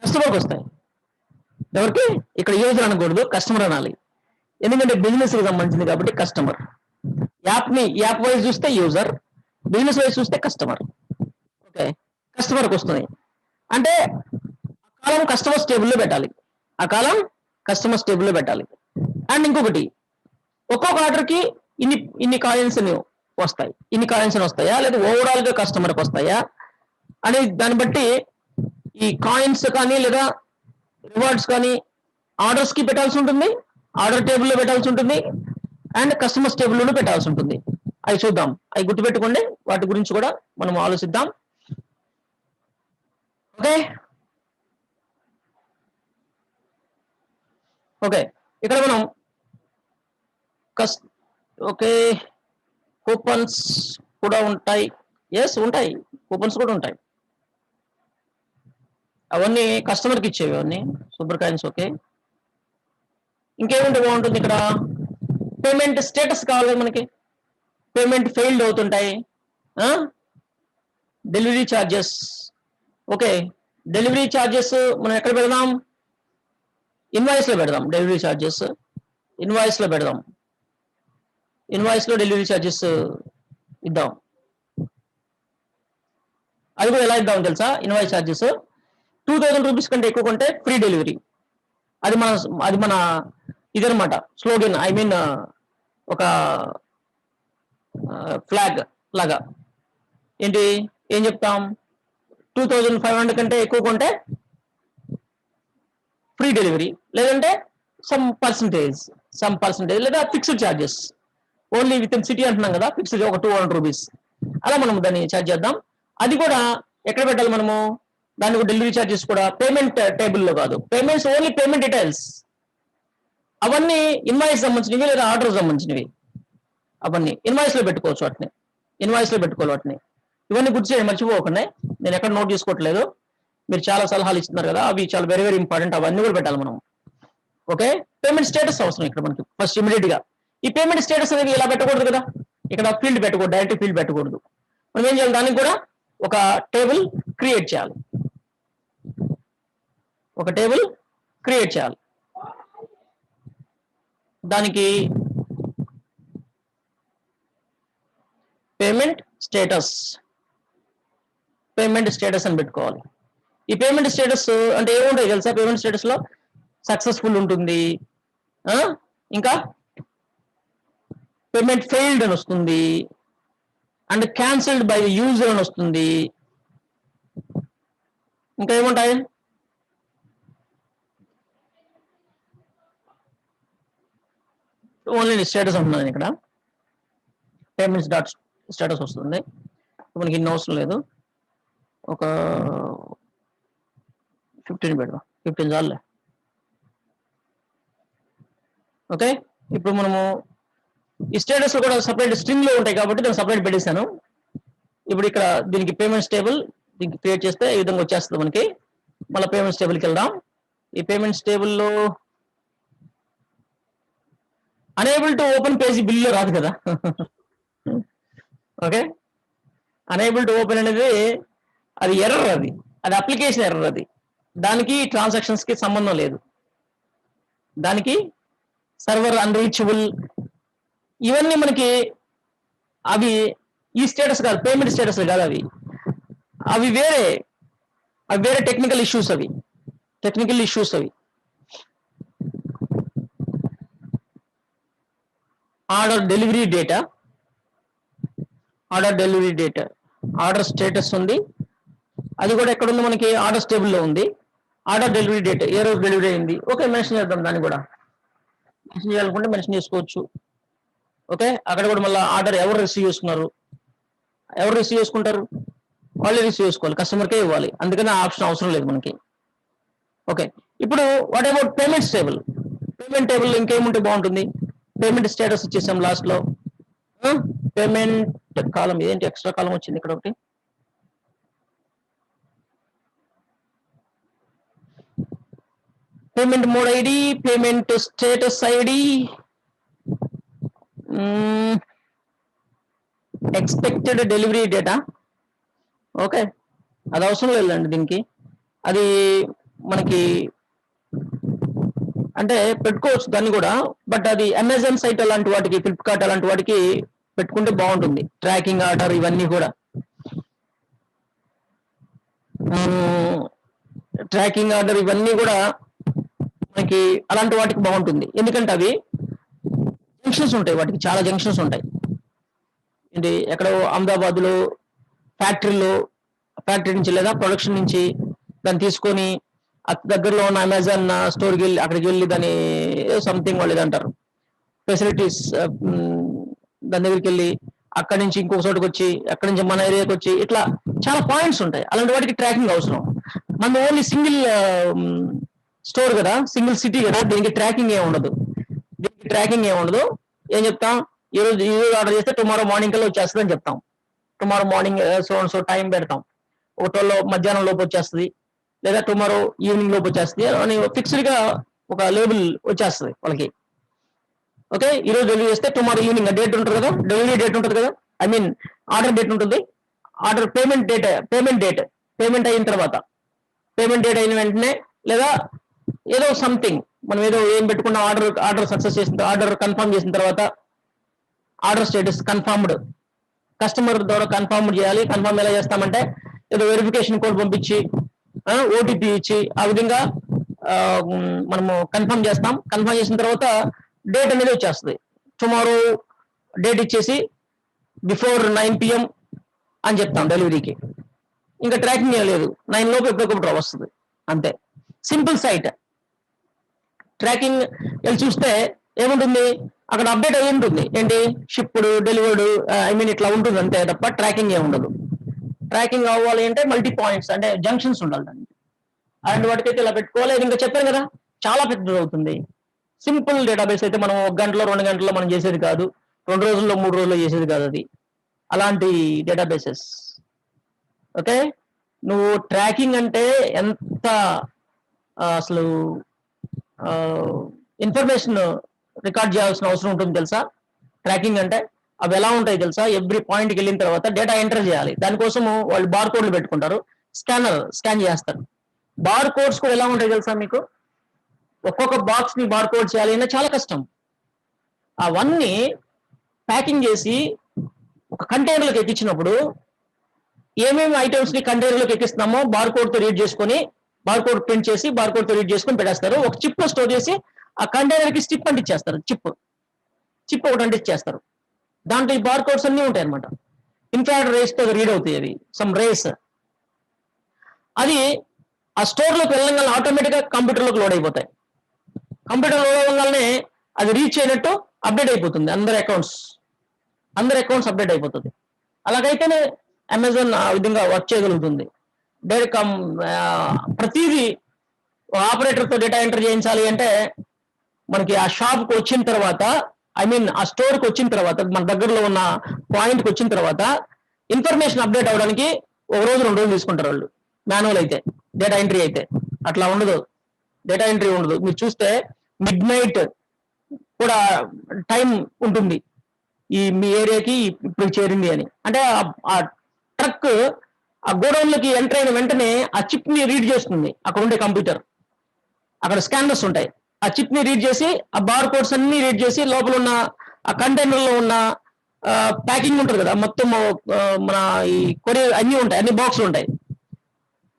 కస్టమర్కి వస్తాయి. ఎవరికి? ఇక్కడ యూజర్ అనకూడదు, కస్టమర్ అనాలి. ఎందుకంటే బిజినెస్ కి సంబంధించింది కాబట్టి కస్టమర్. యాప్ వైజ్ చూస్తే యూజర్, బిజినెస్ వైజ్ చూస్తే కస్టమర్. ఓకే, కస్టమర్కి వస్తుంది అంటే ఆ కాలం కస్టమర్స్ టేబుల్లో పెట్టాలి. అండ్ ఇంకొకటి, ఒక్కొక్క ఆర్డర్కి ఇన్ని కాయిన్స్ వస్తాయి. ఇన్ని కాయిన్స్ వస్తాయా లేదా ఓవరాల్ గా కస్టమర్కి వస్తాయా అని దాన్ని బట్టి ఈ కాయిన్స్ కానీ లేదా రివార్డ్స్ కానీ ఆర్డర్స్ కి పెట్టాల్సి ఉంటుంది, ఆర్డర్ టేబుల్లో పెట్టాల్సి ఉంటుంది, అండ్ కస్టమర్స్ టేబుల్లోనూ పెట్టాల్సి ఉంటుంది. అవి చూద్దాం. అవి గుర్తుపెట్టుకోండి. వాటి గురించి కూడా మనం ఆలోచిద్దాం. ఓకే, ఇక్కడ మనం ఓకే, కూపన్స్ కూడా ఉంటాయి. ఎస్, ఉంటాయి, కూపన్స్ కూడా ఉంటాయి. అవన్నీ కస్టమర్కి ఇచ్చేవి, అవన్నీ సూపర్ కాయిన్స్. ఓకే, ఇంకేముంటే బాగుంటుంది ఇక్కడ, పేమెంట్ స్టేటస్ కావాలి మనకి, పేమెంట్ ఫెయిల్డ్ అవుతుంటాయి, delivery charges. Okay, delivery charges మనం ఎక్కడ పెడదాం, ఇన్వాయిస్ లో పెడదాం. డెలివరీ ఛార్జెస్ ఇన్వాయిస్ లో పెడదాం, ఇన్వాయిస్ లో డెలివరీ ఛార్జెస్ ఇద్దాం. అది కూడా ఎలా ఇద్దాం తెలుసా, ఇన్వాయిస్ ఛార్జెస్ 2000 రూపీస్ కంటే ఎక్కువ కొంటే ఫ్రీ డెలివరీ. అది మన ఇదనమాట స్లోగన్, ఐ మీన్ ఒక ఫ్లాగ్ లాగా. ఏంటి, ఏం చెప్తాం, 2500 కంటే ఎక్కువ కొంటే ఫ్రీ డెలివరీ, లేదంటే సమ్ పర్సంటేజ్ లేదా fixed charges, only with in city అంటున్నాం కదా, ఫిక్స్డ్ ఒక 200 రూపీస్, అలా మనం దాన్ని ఛార్జ్ చేద్దాం. అది కూడా ఎక్కడ పెట్టాలి మనము, దానికి డెలివరీ ఛార్జెస్ కూడా పేమెంట్ టేబుల్లో కాదు, పేమెంట్స్ ఓన్లీ పేమెంట్ డీటెయిల్స్, అవన్నీ ఇన్వాయిస్ సంబంధించినవి లేదా ఆర్డర్ సంబంధించినవి, అవన్నీ ఇన్వాయిస్ లో పెట్టుకోవచ్చు, వాటిని ఇన్వాయిస్ లో పెట్టుకోవాలి వాటిని. ఇవన్నీ గుర్తు చేయండి, మర్చిపోకుండా. నేను ఎక్కడ నోట్ చేసుకోవట్లేదు, మీరు చాలా సలహాలు ఇస్తున్నారు కదా, అవి చాలా వెరీ వెరీ ఇంపార్టెంట్, అవన్నీ కూడా పెట్టాలి మనం. ఓకే, పేమెంట్ స్టేటస్ అవసరం ఇక్కడ మనకి ఫస్ట్ ఇమీడియట్ గా. ఈ పేమెంట్ స్టేటస్ అనేది ఇలా పెట్టకూడదు కదా, ఇక్కడ ఫీల్డ్ పెట్టకూడదు, డైరెక్ట్ ఫీల్డ్ పెట్టకూడదు. మనం ఏం చేయాలి, దానికి కూడా ఒక టేబుల్ క్రియేట్ చేయాలి, ఒక టేబుల్ క్రియేట్ చేయాలి. దానికి పేమెంట్ స్టేటస్ అని పెట్టుకోవాలి. ఈ పేమెంట్ స్టేటస్ అంటే ఏముంటాయి తెలుసా, పేమెంట్ స్టేటస్ లో సక్సెస్ఫుల్ ఉంటుంది, ఇంకా పేమెంట్ ఫెయిల్డ్ అని వస్తుంది, అండ్ క్యాన్సిల్డ్ బై యూజర్ అని వస్తుంది. ఇంకా ఏముంటాయి, ఓన్లీ స్టేటస్ ఉంటున్నాను ఇక్కడ, పేమెంట్స్ డాట్ స్టేటస్ వస్తుంది. మనకి ఇన్ని అవసరం లేదు, ఒక 15 పెడదాం, 15 చాలులే. ఓకే, ఇప్పుడు మనము ఈ స్టేటస్ కూడా సపరేట్ స్ట్రింగ్ లో ఉంటాయి కాబట్టి నేను సపరేట్ పెట్టేశాను. ఇప్పుడు ఇక్కడ దీనికి పేమెంట్స్ టేబుల్ దీనికి క్రియేట్ చేస్తే ఈ విధంగా వచ్చేస్తుంది మనకి. మళ్ళీ పేమెంట్స్ టేబుల్కి వెళ్దాం. ఈ పేమెంట్స్ టేబుల్లో అనేబుల్ టు ఓపెన్ పేజీ బిల్లో రాదు కదా. ఓకే, అనేబుల్ టు ఓపెన్ అనేది అది ఎర్రర్, అది అప్లికేషన్ ఎర్రర్, దానికి ట్రాన్సాక్షన్స్ కి సంబంధం లేదు, దానికి సర్వర్ అన్రీచబుల్ ఇవన్నీ మనకి అవి ఈ స్టేటస్ కాదు, పేమెంట్ స్టేటస్ కాదు, అవి వేరే టెక్నికల్ ఇష్యూస్ అవి. Order delivery data, order status ఉంది, అది కూడా ఎక్కడ ఉంది మనకి, ఆర్డర్స్ టేబుల్లో ఉంది. ఆర్డర్ డెలివరీ డేట్, ఏ రోజు డెలివరీ అయింది, ఓకే మెన్షన్ చేద్దాం, దాన్ని కూడా మెన్షన్ చేయాలనుకుంటే మెన్షన్ చేసుకోవచ్చు. ఓకే, అక్కడ కూడా మళ్ళీ ఆర్డర్ ఎవరు రిసీవ్ చేసుకుంటారు, వాళ్ళే రిసీవ్ చేసుకోవాలి, కస్టమర్కే ఇవ్వాలి, అందుకని ఆ ఆప్షన్ అవసరం లేదు మనకి. ఓకే, ఇప్పుడు what about payments table, payment table ఇంకేముంటే బాగుంటుంది, పేమెంట్ స్టేటస్ ఇచ్చేసాం లాస్ట్ లో, పేమెంట్ కాలం, ఏంటి ఎక్స్ట్రా కాలం వచ్చింది ఇక్కడ ఒకటి, payment mode ID, payment status ID, expected delivery data. Okay, అది అవసరం లేదండి దీనికి, అది మనకి అంటే పెట్టుకోవచ్చు దాన్ని కూడా, బట్ అది అమెజాన్ సైట్ అలాంటి వాటికి, ఫ్లిప్కార్ట్ అలాంటి వాటికి పెట్టుకుంటే బాగుంటుంది. ట్రాకింగ్ ఆర్డర్ ఇవన్నీ కూడా, ట్రాకింగ్ ఆర్డర్ ఇవన్నీ కూడా మనకి అలాంటి వాటికి బాగుంటుంది, ఎందుకంటే అవి జంక్షన్స్ ఉంటాయి, వాటికి చాలా జంక్షన్స్ ఉంటాయి. ఏంటి, ఎక్కడో అహ్మదాబాద్ లో ఫ్యాక్టరీ నుంచి లేదా ప్రొడక్షన్ నుంచి దాన్ని తీసుకొని దగ్గరలో ఉన్న అమెజాన్ స్టోర్కి వెళ్ళి అక్కడికి వెళ్ళి దాని సంథింగ్ వాళ్ళు ఏదంటారు ఫెసిలిటీస్, దాని దగ్గరికి వెళ్ళి అక్కడి నుంచి ఇంకొక చోటుకు వచ్చి, అక్కడి నుంచి మన ఏరియాకి వచ్చి, ఇట్లా చాలా పాయింట్స్ ఉంటాయి. అలాంటి వాటికి ట్రాకింగ్ అవసరం. మన ఓన్లీ సింగిల్ స్టోర్ కదా, సింగిల్ సిటీ కదా, దీనికి ట్రాకింగ్ ఏమి ఉండదు. ఏం చెప్తాం, ఈ రోజు ఆర్డర్ చేస్తే టుమారో మార్నింగ్ కల్లా వచ్చేస్తుంది అని చెప్తాం. టుమారో మార్నింగ్ సో టైం పెడతాం, ఒకటోలో మధ్యాహ్నం లోపు వచ్చేస్తుంది, లేదా టుమారో ఈవినింగ్ లోపు వచ్చేస్తుంది అని ఫిక్స్డ్ గా ఒక లేబుల్ వచ్చేస్తుంది వాళ్ళకి. ఓకే, ఈరోజు డెలివరీ చేస్తే టుమారో ఈవినింగ్ డేట్ ఉంటుంది కదా, డెలివరీ డేట్ ఉంటుంది కదా, ఐ మీన్ ఆర్డర్ డేట్ ఉంటుంది, ఆర్డర్ పేమెంట్ డేట్, పేమెంట్ అయిన తర్వాత, పేమెంట్ డేట్ అయిన వెంటనే లేదా ఏదో సంథింగ్ మనం ఏదో ఏం పెట్టుకున్న ఆర్డర్ సక్సెస్ చేసిన, ఆర్డర్ కన్ఫర్మ్ చేసిన తర్వాత ఆర్డర్ స్టేటస్ కన్ఫర్మ్డ్, కస్టమర్ ద్వారా కన్ఫర్మ్ చేయాలి. కన్ఫర్మ్ ఎలా చేస్తామంటే ఏదో వెరిఫికేషన్ కోడ్ పంపించి ఓటీపీ ఇచ్చి ఆ విధంగా మనము కన్ఫర్మ్ చేస్తాం. కన్ఫర్మ్ చేసిన తర్వాత డేట్ అనేది వచ్చేస్తుంది. టుమారో డేట్ ఇచ్చేసి బిఫోర్ 9 PM అని చెప్తాం డెలివరీకి. ఇంకా ట్రాకింగ్ ఏం లేదు, 9 లోపు ఎప్పటికప్పుడు వస్తుంది అంతే. Simple site. ట్రాకింగ్ వెళ్ళి చూస్తే ఏముంటుంది, అక్కడ అప్డేట్ అయ్యి ఉంటుంది, ఏంటి షిప్డ్, డెలివర్డ్, ఐ మీన్ ఇట్లా ఉంటుంది అంతే తప్ప ట్రాకింగ్ ఏమి ఉండదు. ట్రాకింగ్ అవ్వాలి అంటే మల్టీ పాయింట్స్ అంటే జంక్షన్స్ ఉండాలి దానికి. అలాంటి వాటికైతే ఇలా పెట్టుకోవాలి. ఇంకా చెప్పాను కదా, చాలా పెద్దది అవుతుంది. సింపుల్ డేటాబేస్ అయితే మనం 1 గంటలో 2 గంటల్లో మనం చేసేది కాదు, 2 రోజుల్లో 3 రోజుల్లో చేసేది కాదు అది, అలాంటి డేటాబేసెస్. ఓకే, నువ్వు ట్రాకింగ్ అంటే ఎంత అసలు ఇన్ఫర్మేషన్ రికార్డ్ చేయాల్సిన అవసరం ఉంటుంది తెలుసా. ట్రాకింగ్ అంటే అవి ఎలా ఉంటాయి తెలుసా, ఎవ్రీ పాయింట్కి వెళ్ళిన తర్వాత డేటా ఎంటర్ చేయాలి. దానికోసం వాళ్ళు బార్ కోడ్లు పెట్టుకుంటారు, స్కాన్ చేస్తారు. బార్ కోడ్స్ కూడా ఎలా ఉంటాయి తెలుసా మీకు, ఒక్కొక్క బాక్స్ ని బార్ కోడ్ చేయాలి అంటే చాలా కష్టం. అవన్నీ ప్యాకింగ్ చేసి ఒక కంటైనర్లకు ఎక్కించినప్పుడు ఏమేమి ఐటమ్స్ ని కంటైనర్లకు ఎక్కిస్తున్నామో బార్ కోడ్ తో రీడ్ చేసుకొని, బార్ కోడ్ ప్రింట్ చేసి బార్ కోడ్ తో రీడ్ చేసుకొని పెట్టేస్తారు. ఒక చిప్ లో స్టోర్ చేసి ఆ కంటైనర్ కి స్టిప్ అంటించేస్తారు, చిప్ ఒకటి అంటించేస్తారు. దాంట్లో ఈ బార్ కోడ్స్ అన్ని ఉంటాయి అనమాట. ఇన్ఫ్రారెడ్ రేస్ తో రీడ్ అవుతాయి అవి, సమ్ రేస్. అది ఆ స్టోర్ లోకి వెళ్ళగానే ఆటోమేటిక్ గా కంప్యూటర్ లోకి లోడ్ అయిపోతాయి. కంప్యూటర్ లోడ్ అవ్వగానే అది రీచ్ అయినట్టు అప్డేట్ అయిపోతుంది, అందరి అకౌంట్స్ అప్డేట్ అయిపోతుంది. అలాగైతేనే అమెజాన్ ఆ విధంగా వర్క్ చేయగలుగుతుంది. డైరెక్ట్ ప్రతిదీ ఆపరేటర్ తో డేటా ఎంటర్ చేయించాలి అంటే మనకి ఆ షాప్ కి వచ్చిన తర్వాత, ఐ మీన్ ఆ స్టోర్ కి వచ్చిన తర్వాత, మన దగ్గరలో ఉన్న పాయింట్ కి వచ్చిన తర్వాత ఇన్ఫర్మేషన్ అప్డేట్ అవడానికి 1 రోజు 2 రోజులు తీసుకుంటారు వాళ్ళు. మాన్యువల్ అయితే, డేటా ఎంట్రీ అయితే అట్లా ఉండదు, డేటా ఎంట్రీ ఉండదు. మీరు చూస్తే మిడ్ నైట్ కూడా టైం ఉంటుంది, ఈ మీ ఏరియాకి ఇప్పుడు చేరింది అని. అంటే ఆ ట్రక్ ఆ గోడౌన్ లోకి ఎంటర్ అయిన వెంటనే ఆ చిప్ ని రీడ్ చేస్తుంది అక్కడ ఉండే కంప్యూటర్. అక్కడ స్కానర్స్ ఉంటాయి, ఆ చిప్ ని రీడ్ చేసి ఆ బార్ కోడ్స్ అన్ని రీడ్ చేసి లోపల ఉన్న ఆ కంటైనర్ లో ఉన్న ప్యాకింగ్ ఉంటుంది కదా, మొత్తం మన ఈ కొరియర్ అన్ని ఉంటాయి, అన్ని బాక్సులు ఉంటాయి,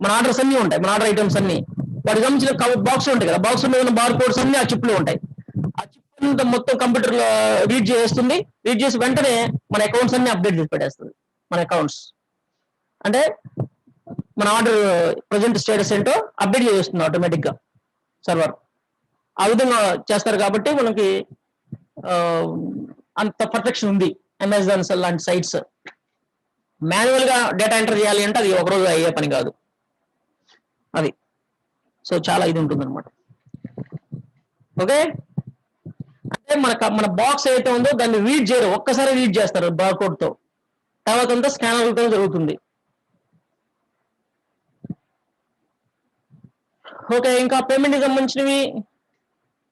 మన ఆర్డర్స్ అన్ని ఉంటాయి, మన ఆర్డర్ ఐటమ్స్ అన్ని వాటికి సంబంధించిన బాక్స్ ఉంటాయి కదా, బాక్స్ మీద ఉన్న బార్ కోడ్స్ అన్ని ఆ చిప్ లో ఉంటాయి. ఆ చిప్ మొత్తం కంప్యూటర్ లో రీడ్ చేస్తుంది, రీడ్ చేసి వెంటనే మన అకౌంట్స్ అన్ని అప్డేట్ చేసి పెట్టేస్తుంది. మన అకౌంట్స్ అంటే మన ఆర్డర్ ప్రజెంట్ స్టేటస్ ఏంటో అప్డేట్ చేస్తుంది ఆటోమేటిక్ గా సర్వర్. ఆ విధంగా చేస్తారు కాబట్టి మనకి అంత పర్ఫెక్షన్ ఉంది అమెజాన్ లాంటి సైట్స్. మాన్యువల్ గా డేటా ఎంటర్ చేయాలి అంటే అది ఒక రోజు అయ్యే పని కాదు అది. సో చాలా ఇది ఉంటుంది అనమాట. ఓకే, అంటే మన బాక్స్ ఏదైతే ఉందో దాన్ని రీడ్ చేయరు, ఒక్కసారి రీడ్ చేస్తారు బార్ కోడ్ తో, తర్వాత అంతా స్కానర్లతో జరుగుతుంది. ఓకే, ఇంకా పేమెంట్ కి సంబంధించినవి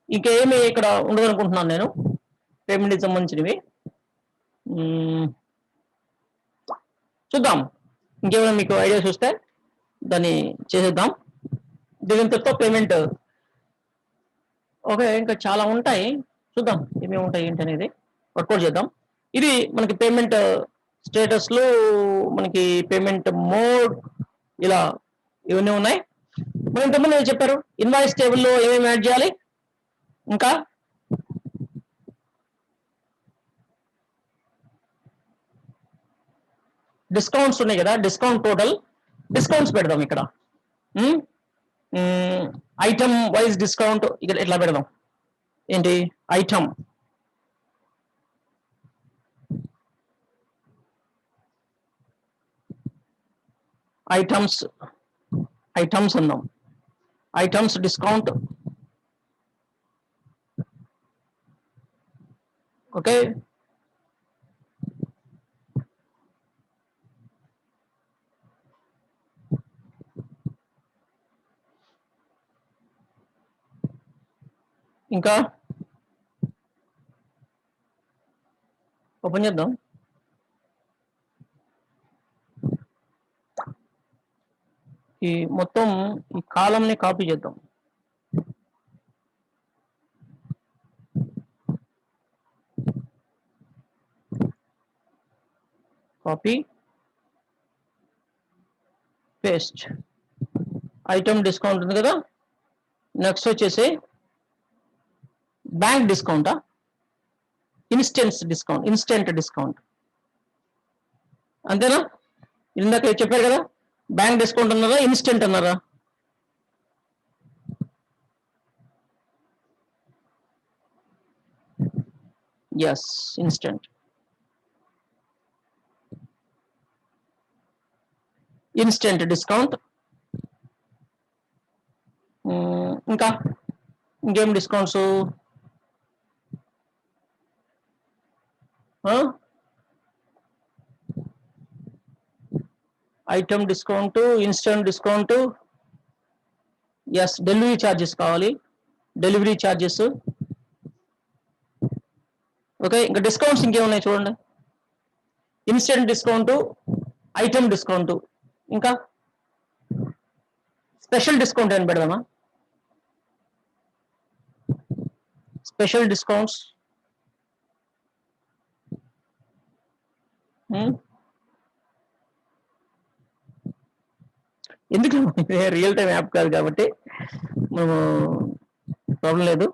ఇంకేమి ఇక్కడ ఉండదు అనుకుంటున్నాను నేను. పేమెంట్ కి సంబంధించినవి చూద్దాం, ఇంకేమైనా మీకు ఐడియాస్ వస్తే దాన్ని చేసేద్దాం. దీనితో పేమెంట్ ఓకే, ఇంకా చాలా ఉంటాయి, చూద్దాం ఏమేమి ఉంటాయి ఏంటి అనేది వర్కౌట్ చేద్దాం. ఇది మనకి పేమెంట్ స్టేటస్ లో మనకి పేమెంట్ మోడ్ ఇలా ఇవన్నీ ఉన్నాయి. మనం ఇంతకుముందు చెప్పారు ఇన్వాయిస్ టేబుల్లో ఏమేమి యాడ్ చేయాలి, ఇంకా డిస్కౌంట్స్ ఉన్నాయి కదా, డిస్కౌంట్ టోటల్, డిస్కౌంట్స్ పెడదాం ఇక్కడ. ఐటమ్ వైజ్ డిస్కౌంట్ ఇక్కడ ఎట్లా పెడదాం, ఏంటి ఐటమ్ ఐటమ్స్ అన్నాం, ఐటమ్స్ డిస్కౌంట్. ఓకే, ఇంకా ఓపెన్ చేద్దాం. ఈ మొత్తం ఈ కాలంని కాపీ చేద్దాం. Copy paste. ఐటమ్ డిస్కౌంట్ ఉంది కదా, నెక్స్ట్ వచ్చేసి బ్యాంక్ డిస్కౌంటా, ఇన్స్టెంట్ డిస్కౌంట్ అంతేనా? ఇందాక చెప్పారు కదా, బ్యాంక్ డిస్కౌంట్ అన్నారా, ఇన్స్టెంట్ అన్నారా? Yes, instant. Instant discount. ఇంకా ఇంకేం discounts? Item discount, instant discount. Yes, delivery charges కావాలి, డెలివరీ ఛార్జెస్. ఓకే, ఇంకా డిస్కౌంట్స్ ఇంకేమున్నాయి చూడండి. ఇన్స్టెంట్ డిస్కౌంట్, ఐటమ్ డిస్కౌంట్, ఇంకా స్పెషల్ డిస్కౌంట్ అని పెడదామా? Special discounts. ఎందుకు, రియల్ టైం యాప్ కాదు కాబట్టి మనము ప్రాబ్లం లేదు.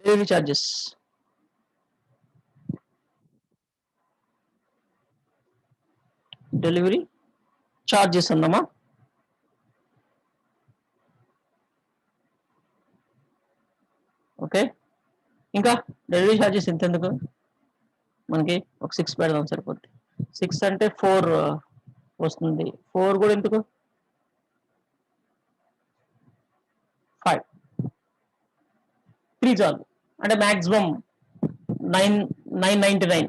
Delivery charges. డెలివరీ ఛార్జెస్ ఉందమ్మా. ఓకే, ఇంకా డెలివరీ ఛార్జెస్ ఎంతెందుకు, మనకి ఒక 6 పెడదాం సరిపోద్ది. 6 అంటే 4 వస్తుంది. 4 కూడా ఎందుకు, 5, 3 చాలు. అంటే మ్యాక్సిమం 999.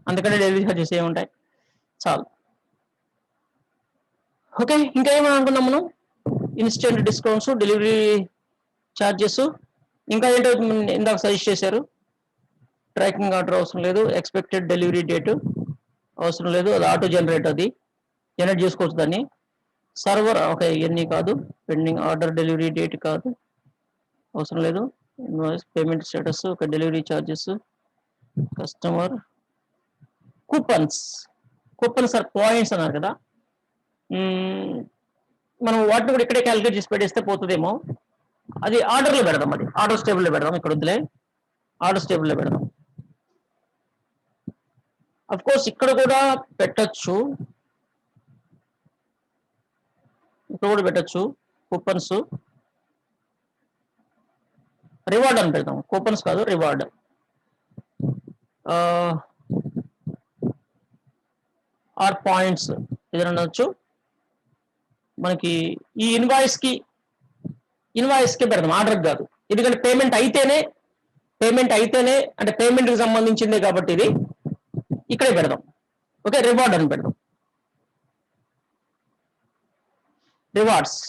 అందుకనే డెలివరీ ఛార్జెస్ ఏముంటాయి, చాలు. ఓకే, ఇంకా ఏమని అనుకున్నాం మనం? Instant discounts, delivery charges. ఇంకా ఏంటో ఇందాక సజెస్ట్ చేశారు, ట్రాకింగ్ ఆర్డర్ అవసరం లేదు, ఎక్స్పెక్టెడ్ డెలివరీ డేట్ అవసరం లేదు, అది ఆటో జనరేట్, అది జనరేట్ చేసుకోవచ్చు దాన్ని. సర్వర్ ఓకే, ఇవన్నీ కాదు. పెండింగ్ ఆర్డర్, డెలివరీ డేట్ కాదు, అవసరం లేదు. ఇన్వాయిస్, పేమెంట్ స్టేటస్, ఒక delivery charges, customer, coupons. Coupons or points అన్నారు కదా, మనం వాటిని కూడా ఇక్కడే క్యాలిక్యులేట్ చేసి పెట్టేస్తే పోతుందేమో. అది ఆర్డర్లో పెడదాం, అది ఆర్డర్స్ టేబుల్లో పెడదాం. ఇక్కడ వద్దులే, ఆర్డర్స్ టేబుల్లో పెడదాం. అఫ్ కోర్స్ ఇక్కడ కూడా పెట్టచ్చు, ఇక్కడ కూడా పెట్టచ్చు. కూపన్స్, రివార్డ్ అని పెడదాం. కూపన్స్ కాదు, రివార్డ్. ఆర్ పాయింట్స్ ఏదైనా అనొచ్చు. మనకి ఈ ఇన్వాయిస్ కి పెడదాం, ఆర్డర్ కాదు. ఎందుకంటే పేమెంట్ అయితేనే అంటే పేమెంట్ కి సంబంధించిందే కాబట్టి ఇది ఇక్కడే పెడదాం. ఓకే, రివార్డ్ అని పెడదాం. రివార్డ్స్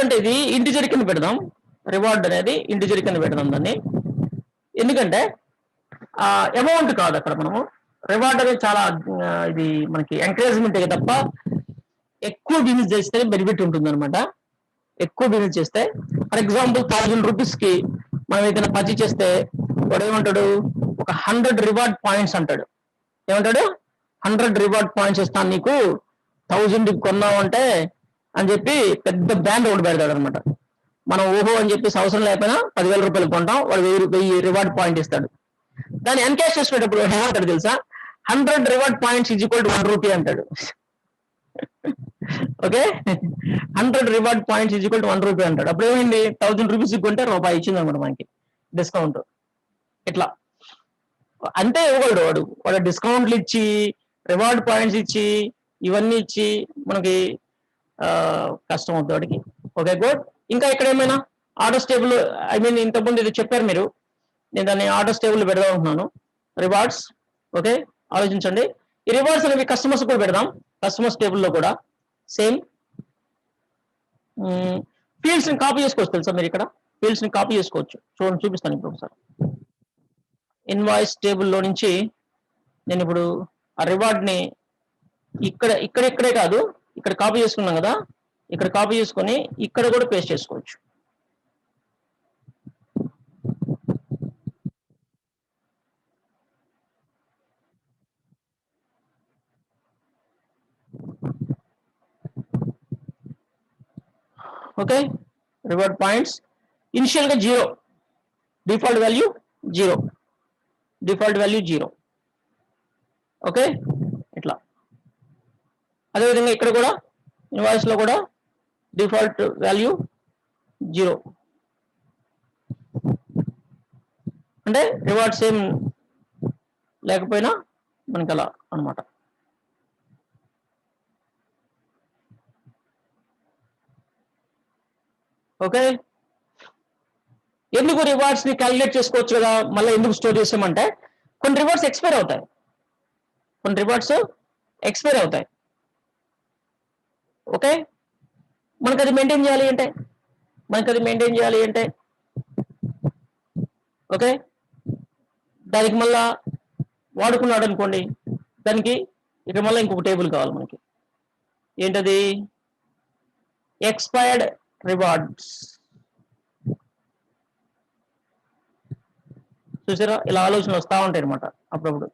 అంటే ఇది ఇంటిజర్ కింద పెడదాం. రివార్డ్ అనేది ఇంటిజర్ కింద పెడదాం దాన్ని. ఎందుకంటే అమౌంట్ కాదు అక్కడ మనము. రివార్డ్ అనేది చాలా ఇది మనకి ఎంకరేజ్మెంట్ తప్ప, ఎక్కువ బిజినెస్ చేస్తే బెనిఫిట్ ఉంటుంది అనమాట. ఎక్కువ బిజినెస్ చేస్తే, ఫర్ ఎగ్జాంపుల్ 1000 రూపీస్ కి మనం ఏదైనా పర్చేజ్ చేస్తే వాడు ఏమంటాడు, ఒక 100 రివార్డ్ పాయింట్స్ అంటాడు. ఏమంటాడు, 100 రివార్డ్ పాయింట్స్ ఇస్తాను నీకు 1000 కొన్నావు అంటే అని చెప్పి పెద్ద బ్యాండ్ ఒకటి పెడతాడు అనమాట. మనం ఓహో అని చెప్పేసి అవసరం లేకపోయినా 10,000 రూపాయలు కొంటాం, వాడు 1000 రివార్డ్ పాయింట్ ఇస్తాడు. దాన్ని ఎన్కాష్ చేసుకునేటప్పుడు ఏమంటాడు తెలుసా, 100 reward points is equal to 1 rupee అంటాడు. Okay, 100 reward points is equal to 1 rupee అంటాడు. అప్పుడు ఏమైంది, 1000 రూపీస్ కొంటే రూపాయి ఇచ్చింది అనమాట మనకి డిస్కౌంట్. ఇట్లా అంతే ఇవ్వగలడు వాడు డిస్కౌంట్లు ఇచ్చి, రివార్డ్ పాయింట్స్ ఇచ్చి, ఇవన్నీ ఇచ్చి మనకి కష్టం అవుతుంది వాడికి. Okay, good. ఇంకా ఇక్కడ ఏమైనా ఆర్డర్స్ టేబుల్, ఐ మీన్ ఇంతకుముందు ఇది చెప్పారు మీరు, నేను దాన్ని ఆర్డర్స్ టేబుల్ పెడదాం అనుకున్నాను. రివార్డ్స్. ఓకే, ఆలోచించండి. ఈ రివార్డ్స్ అనేవి కస్టమర్స్ కూడా పెడదాం, కస్టమర్స్ టేబుల్లో కూడా. సేమ్. ఫీల్డ్స్ ని కాపీ చేసుకోవచ్చు తెలుసా మీరు, ఇక్కడ ఫీల్డ్స్ ని కాపీ చేసుకోవచ్చు. చూడండి, చూపిస్తాను ఇప్పుడు ఒకసారి. ఇన్వాయిస్ టేబుల్లో నుంచి నేను ఇప్పుడు ఆ రివార్డ్ ని ఇక్కడే కాదు, ఇక్కడ కాపీ చేసుకున్నాం కదా, ఇక్కడ కాపీ చేసుకొని ఇక్కడ కూడా పేస్ట్ చేసుకోవచ్చు. ఓకే, రివార్డ్ పాయింట్స్ ఇనిషియల్ గా 0, default value 0, default value 0. Okay, ఇట్లా. అదేవిధంగా ఇక్కడ కూడా ఇన్వాయిస్ లో కూడా డిఫాల్ట్ వాల్యూ 0, అంటే రివార్డ్ సేమ్ లేకపోయినా మనకి అలా అనమాట. ఓకే, ఎందుకు రివార్డ్స్ ని క్యాలిక్యులేట్ చేసుకోవచ్చు కదా, మళ్ళీ ఎందుకు స్టోర్ చేసామంటే కొన్ని రివార్డ్స్ ఎక్స్పైర్ అవుతాయి, కొన్ని రివార్డ్స్ ఎక్స్పైర్ అవుతాయి. ఓకే, మనకు అది మెయింటైన్ చేయాలి అంటే ఓకే, దానికి మళ్ళా వాడుకున్నాడు అనుకోండి, దానికి ఇక మళ్ళీ ఇంకొక టేబుల్ కావాలి మనకి. ఏంటది? Expired rewards. చూసారా, ఇలా ఆలోచన వస్తూ ఉంటాయి అనమాట అప్పుడప్పుడు.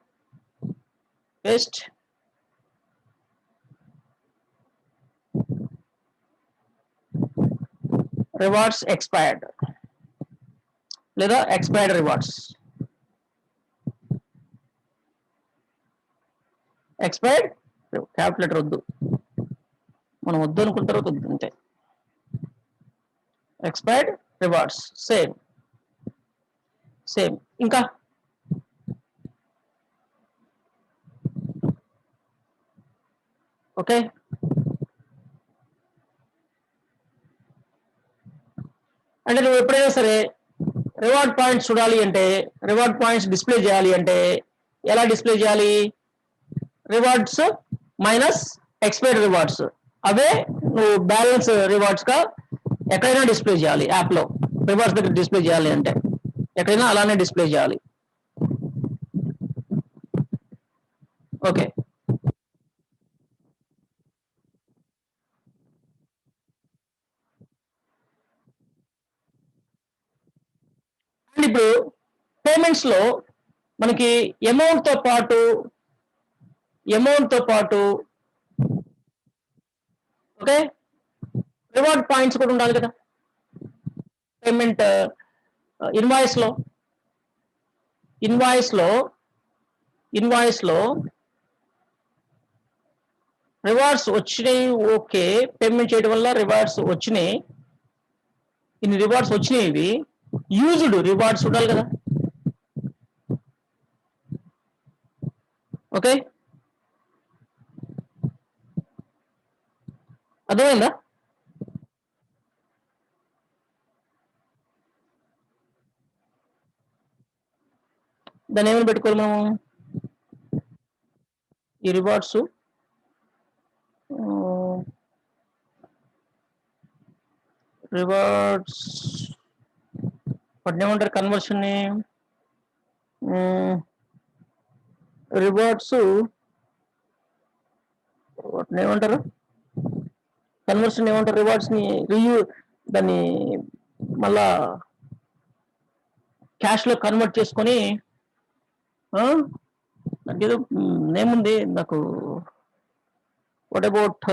పేస్ట్. రివార్డ్స్ ఎక్స్పైర్డ్ లేదా ఎక్స్పైర్డ్ రివార్డ్స్. ఎక్స్పైర్డ్ క్యాల్కులేటర్ వద్దు, మనం వద్దు అనుకున్న తర్వాత వద్దు అంతే. Expired rewards same. ఇంకా ఓకే, అంటే నువ్వు ఎప్పుడైనా సరే రివార్డ్ పాయింట్స్ చూడాలి అంటే, రివార్డ్ పాయింట్స్ డిస్ప్లే చేయాలి అంటే ఎలా డిస్ప్లే చేయాలి? రివార్డ్స్ మైనస్ ఎక్స్పైర్డ్ రివార్డ్స్, అవే నువ్వు బ్యాలెన్స్ రివార్డ్స్ గా ఎక్కడైనా డిస్ప్లే చేయాలి. యాప్ లో రివార్డ్స్ దగ్గర డిస్ప్లే చేయాలి అంటే ఎక్కడైనా అలానే డిస్ప్లే చేయాలి. ఓకే, ఇప్పుడు పేమెంట్స్ లో మనకి అమౌంట్ తో పాటు ఓకే రివార్డ్ పాయింట్స్ కూడా ఉండాలి కదా. పేమెంట్ ఇన్వాయిస్ లో రివార్డ్స్ వచ్చినాయి. ఓకే, పేమెంట్ చేయడం వల్ల రివార్డ్స్ వచ్చినాయి, ఇన్ని రివార్డ్స్ వచ్చినాయి, ఇవి యూజ్డ్ రివార్డ్స్ ఉండాలి కదా. ఓకే, అర్థమైందా? దాన్ని ఏమైనా పెట్టుకోవాలి మనం, ఈ రివార్డ్స్ వాటిని ఏమంటారు కన్వర్షన్ ని? రివార్డ్స్ వాటిని ఏమంటారు కన్వర్షన్ ఏమంటారు? రివార్డ్స్ ని దాన్ని మళ్ళా క్యాష్ లో కన్వర్ట్ చేసుకొని దానికి ఏదో నేమ్ ఉంది నాకు. What about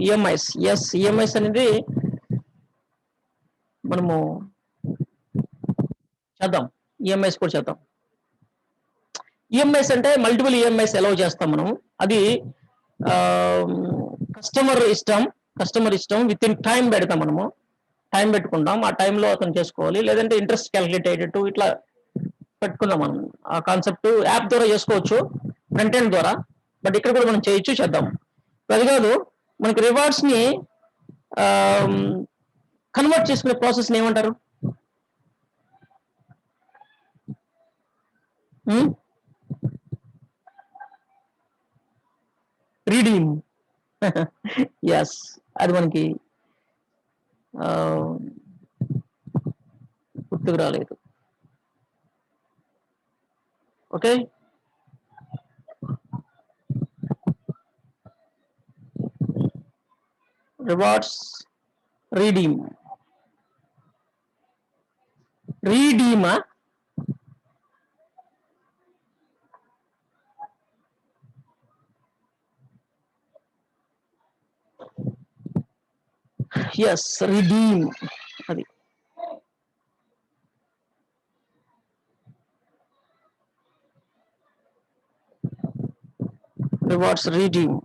EMIs? Yes, EMIs అనేది మనము చేద్దాం, ఈఎంఐస్ కూడా చేద్దాం. ఈఎంఐస్ అంటే మల్టిపుల్ ఈఎంఐస్ అలౌ చేస్తాం మనం. అది కస్టమర్ ఇష్టం. విత్ ఇన్ టైం పెడతాం, మనము టైం పెట్టుకుంటాం, ఆ టైంలో అతను చేసుకోవాలి. లేదంటే ఇంట్రెస్ట్ క్యాలిక్యులేట్ అయ్యేటట్టు ఇట్లా పెట్టుకున్నాం మనం. ఆ కాన్సెప్ట్ యాప్ ద్వారా చేసుకోవచ్చు, ఫ్రంట్ ఎండ్ ద్వారా. బట్ ఇక్కడ కూడా మనం చేయొచ్చు, చేద్దాం. అది కాదు, మనకి రివార్డ్స్ ని కన్వర్ట్ చేసుకునే ప్రాసెస్ ఏమంటారు? రీడీమ్. ఎస్, అది మనకి గుర్తుకు రాలేదు. Okay, rewards redeem. రీడీమా? Yes, redeem. అది rewards redeem.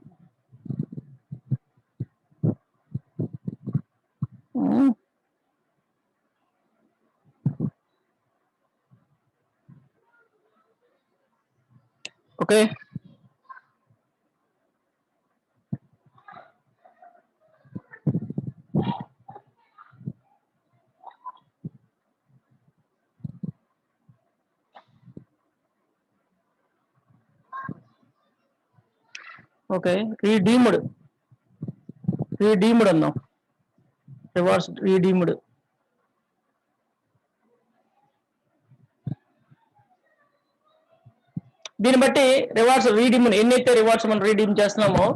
Okay, okay, redeemed. Redeemed అన్నాం, రివార్డ్స్ రీడీమ్డ్. దీన్ని బట్టి రివార్డ్స్ రీడీమ్, ఎన్నైతే రివార్డ్స్ మనం రీడీమ్ చేస్తున్నామో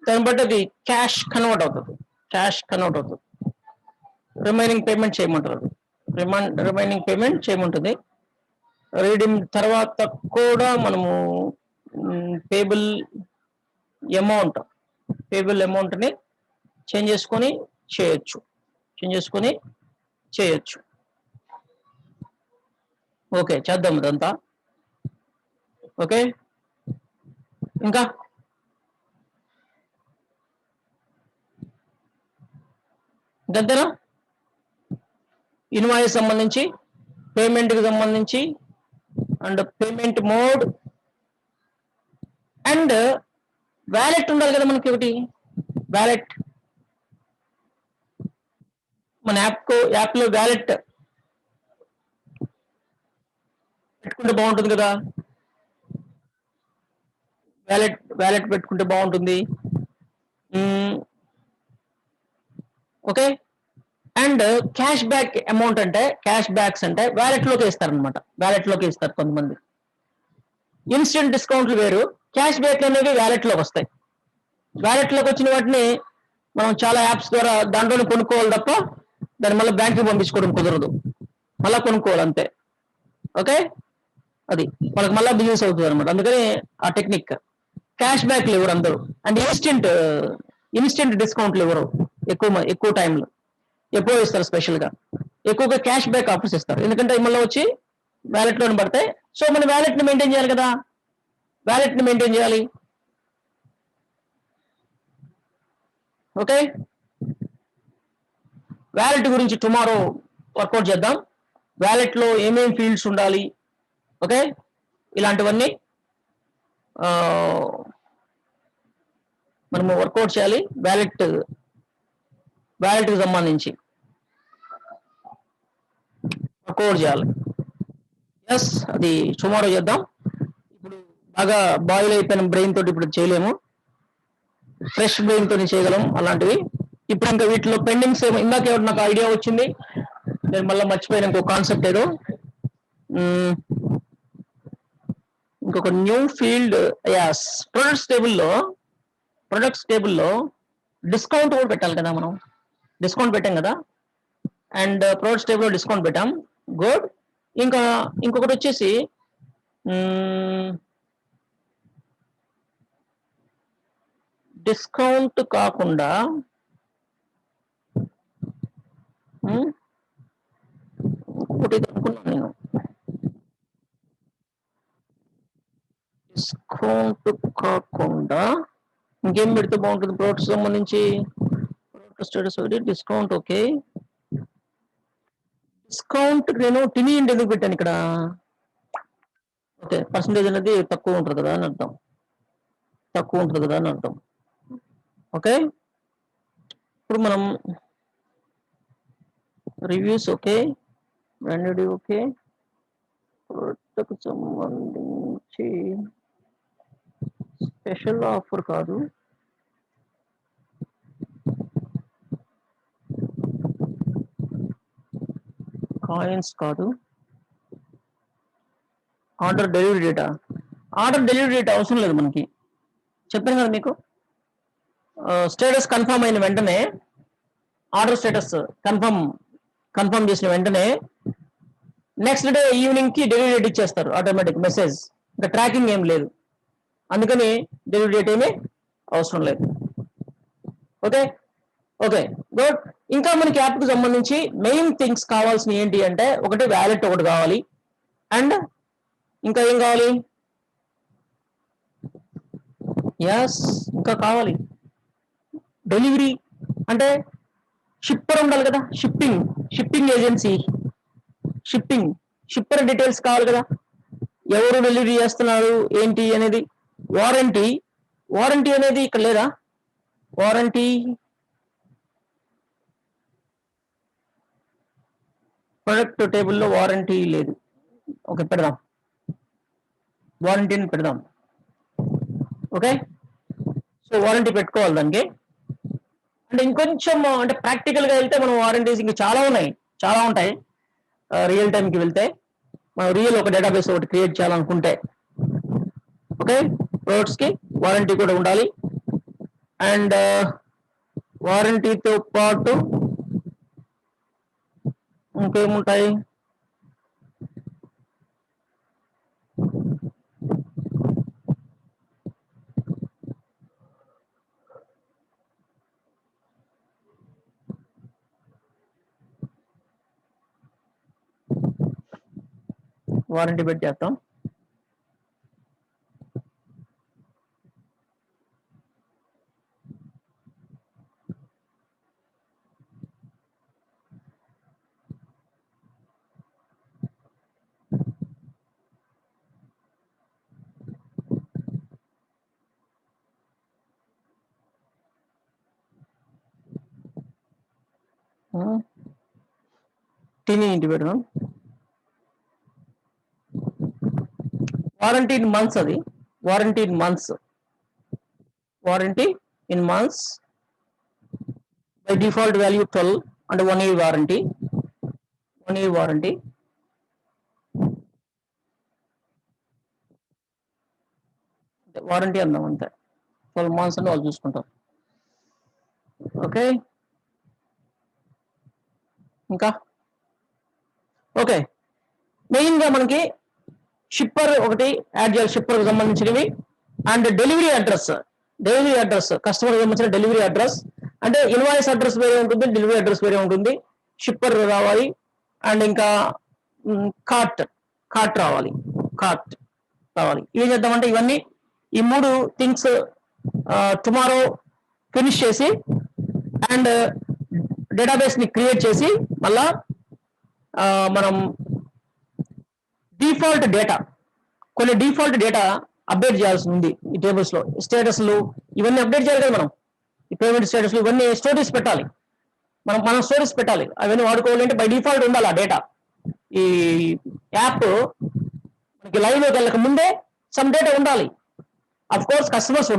దాన్ని బట్టి అది క్యాష్ కన్వర్ట్ అవుతుంది. క్యాష్ కన్వర్ట్ అవుతుంది. రిమైనింగ్ పేమెంట్ చేయమంటారు. రిమైనింగ్ పేమెంట్ చేయమంటుంది. రీడీమ్ తర్వాత కూడా మనము పేబుల్ అమౌంట్ని చేంజ్ చేసుకొని చేయొచ్చు. ఓకే, చేద్దాం ఇదంతా. ఓకే, ఇంకా ఇంకంతేనా? ఇన్వాయిస్ సంబంధించి, పేమెంట్కి సంబంధించి, and payment mode, and wallet ఉండాలి కదా మనకి. ఒకటి వ్యాలెట్, మన యాప్లో వ్యాలెట్ పెట్టుకుంటే బాగుంటుంది కదా. వ్యాలెట్ పెట్టుకుంటే బాగుంటుంది. Okay, and cash back amount అంటే, క్యాష్ బ్యాక్స్ అంటే వ్యాలెట్లోకి ఇస్తారనమాట. వ్యాలెట్లోకి ఇస్తారు కొంతమంది. ఇన్స్టెంట్ డిస్కౌంట్లు వేరు, క్యాష్ బ్యాక్ అనేవి వ్యాలెట్లోకి వస్తాయి. వ్యాలెట్లోకి వచ్చిన వాటిని మనం చాలా యాప్స్ ద్వారా దాంట్లోనే కొనుక్కోవాలి తప్ప దాన్ని మళ్ళీ బ్యాంక్కి పంపించుకోవడం కుదరదు. మళ్ళీ కొనుక్కోవాలి అంతే. ఓకే, అది మనకు మళ్ళీ బిజినెస్ అవుతుంది అనమాట. అందుకని ఆ టెక్నిక్. క్యాష్ బ్యాక్లు ఇవ్వరు అందరూ, అండ్ ఇన్స్టెంట్ డిస్కౌంట్లు ఇవ్వరు ఎక్కువ టైంలో. ఎప్పుడో ఇస్తారు స్పెషల్గా. ఎక్కువగా క్యాష్ బ్యాక్ ఆఫర్స్ ఇస్తారు, ఎందుకంటే మళ్ళీ వచ్చి వ్యాలెట్లోనే పడతాయి. సో మన వ్యాలెట్ని మెయింటైన్ చేయాలి కదా. ఓకే, వ్యాలెట్ గురించి టుమారో వర్కౌట్ చేద్దాం. వ్యాలెట్లో ఏమేమి ఫీల్డ్స్ ఉండాలి, ఓకే, ఇలాంటివన్నీ మనము వర్కౌట్ చేయాలి. వ్యాలెట్కి సంబంధించి వర్కౌట్ చేయాలి. ఎస్, అది టుమారో చేద్దాం. ఇప్పుడు బాగా బాయిల్ అయిపోయిన బ్రెయిన్ తోటి ఇప్పుడు చేయలేము, ఫ్రెష్ బ్రెయిన్ తోటి చేయగలం అలాంటివి. ఇప్పుడు ఇంకా వీటిలో పెండింగ్స్ ఇందాక ఏమిటి నాకు ఐడియా వచ్చింది, నేను మళ్ళీ మర్చిపోయిన ఇంకో కాన్సెప్ట్ ఏదో. ఇంకొక న్యూ ఫీల్డ్. యాస్, ప్రొడక్ట్స్ టేబుల్లో డిస్కౌంట్ కూడా పెట్టాలి కదా మనం. డిస్కౌంట్ పెట్టాం కదా, అండ్ ప్రొడక్ట్స్ టేబుల్లో డిస్కౌంట్ పెట్టాం. గుడ్. ఇంకొకటి వచ్చేసి డిస్కౌంట్ కాకుండా ఇంకొకటి అనుకున్నాను నేను. డిస్కౌంట్ కాకుండా ఇంకేం పెడితే బాగుంటుంది ప్రొడక్ట్స్ సంబంధించి? స్టేటస్ ఒకటి డిస్కౌంట్. ఓకే, డిస్కౌంట్ నేను టినీ ఇంటి ఎందుకు పెట్టాను ఇక్కడ? ఓకే, పర్సంటేజ్ అనేది తక్కువ ఉంటుంది కదా అని అర్థం. ఓకే, ఇప్పుడు మనం రివ్యూస్ ఓకే, బ్రాండెడ్ ఓకే, ప్రొడక్ట్కి సంబంధించి స్పెషల్ ఆఫర్ కాదు, ఆడియన్స్ కాదు, order delivery data. Order delivery data అవసరం లేదు మనకి, చెప్పాను కదా మీకు. స్టేటస్ కన్ఫర్మ్ అయిన వెంటనే, ఆర్డర్ స్టేటస్ కన్ఫర్మ్ చేసిన వెంటనే నెక్స్ట్ డే ఈవినింగ్ కి డెలివరీ డేట్ ఇచ్చేస్తారు ఆటోమేటిక్ మెసేజ్. ఇంకా ట్రాకింగ్ ఏం లేదు, అందుకని డెలివరీ డేట్ ఏమీ అవసరం లేదు. Okay okay good. ఇంకా మనకి యాప్ కు సంబంధించి మెయిన్ థింగ్స్ కావాల్సిన ఏంటి అంటే, ఒకటి వ్యాలెట్ ఒకటి కావాలి, అండ్ ఇంకా ఏం కావాలి, ఎస్ ఇంకా కావాలి డెలివరీ అంటే షిప్పర్ ఉండాలి కదా, షిప్పింగ్ ఏజెన్సీ, షిప్పర్ డీటెయిల్స్ కావాలి కదా, ఎవరు డెలివరీ చేస్తున్నారు ఏంటి అనేది. వారంటీ అనేది ఇక్కడ లేదా, వారంటీ ప్రొడక్ట్ టేబుల్లో వారంటీ లేదు. ఓకే పెడదాం, వారంటీని పెడదాం. ఓకే సో వారంటీ పెట్టుకోవాలి దానికి. అంటే ఇంకొంచెం అంటే ప్రాక్టికల్ గా వెళ్తే మనం వారంటీస్ ఇంకా చాలా ఉంటాయి. రియల్ టైంకి వెళ్తే మనం రియల్ ఒక డేటాబేస్ ఒకటి క్రియేట్ చేయాలనుకుంటే, ఓకే ప్రొడక్ట్స్ కి వారంటీ కూడా ఉండాలి. అండ్ వారంటీతో పాటు ఇంకేముంటాయి, వారంటీ పెట్టి చేస్తాం. టీని ఇంటి పెడదాం. వారంటీ ఇన్ మంత్స్, అది warranty in months by default value 12 అంటే 1 year వారంటీ. వారంటీ అందాం అంతే, 12 months అని వాళ్ళు చూసుకుంటారు. ఓకే ఇంకా ఓకే మెయిన్ గా మనకి షిప్పర్ ఒకటి యాడ్ చేయాలి, షిప్పర్ కు సంబంధించినవి. అండ్ డెలివరీ అడ్రస్ కస్టమర్ సంబంధించిన డెలివరీ అడ్రస్, అంటే ఇన్వాయిస్ అడ్రస్ వేరే ఉంటుంది, డెలివరీ అడ్రస్ వేరే ఉంటుంది. షిప్పర్ రావాలి, అండ్ ఇంకా కార్ట్ రావాలి. ఇవి చేద్దామంటే ఇవన్నీ ఈ 3 థింగ్స్ టుమారో ఫినిష్ చేసి, అండ్ డేటాబేస్ ని క్రియేట్ చేసి, మళ్ళా మనం కొన్ని డిఫాల్ట్ డేటా అప్డేట్ చేయాల్సి ఉంది ఈ టేబుల్స్ లో. స్టేటస్లు ఇవన్నీ అప్డేట్ చేయాలి కదా మనం, ఈ పేమెంట్ స్టేటస్లు ఇవన్నీ స్టోరీస్ పెట్టాలి, మనం స్టోరీస్ పెట్టాలి. అవన్నీ వాడుకోవాలంటే బై డిఫాల్ట్ ఉండాలి ఆ డేటా. ఈ యాప్ మనకి లైవ్ లోకి వెళ్ళక ముందే సమ్ డేటా ఉండాలి. అఫ్ కోర్స్ కస్టమర్స్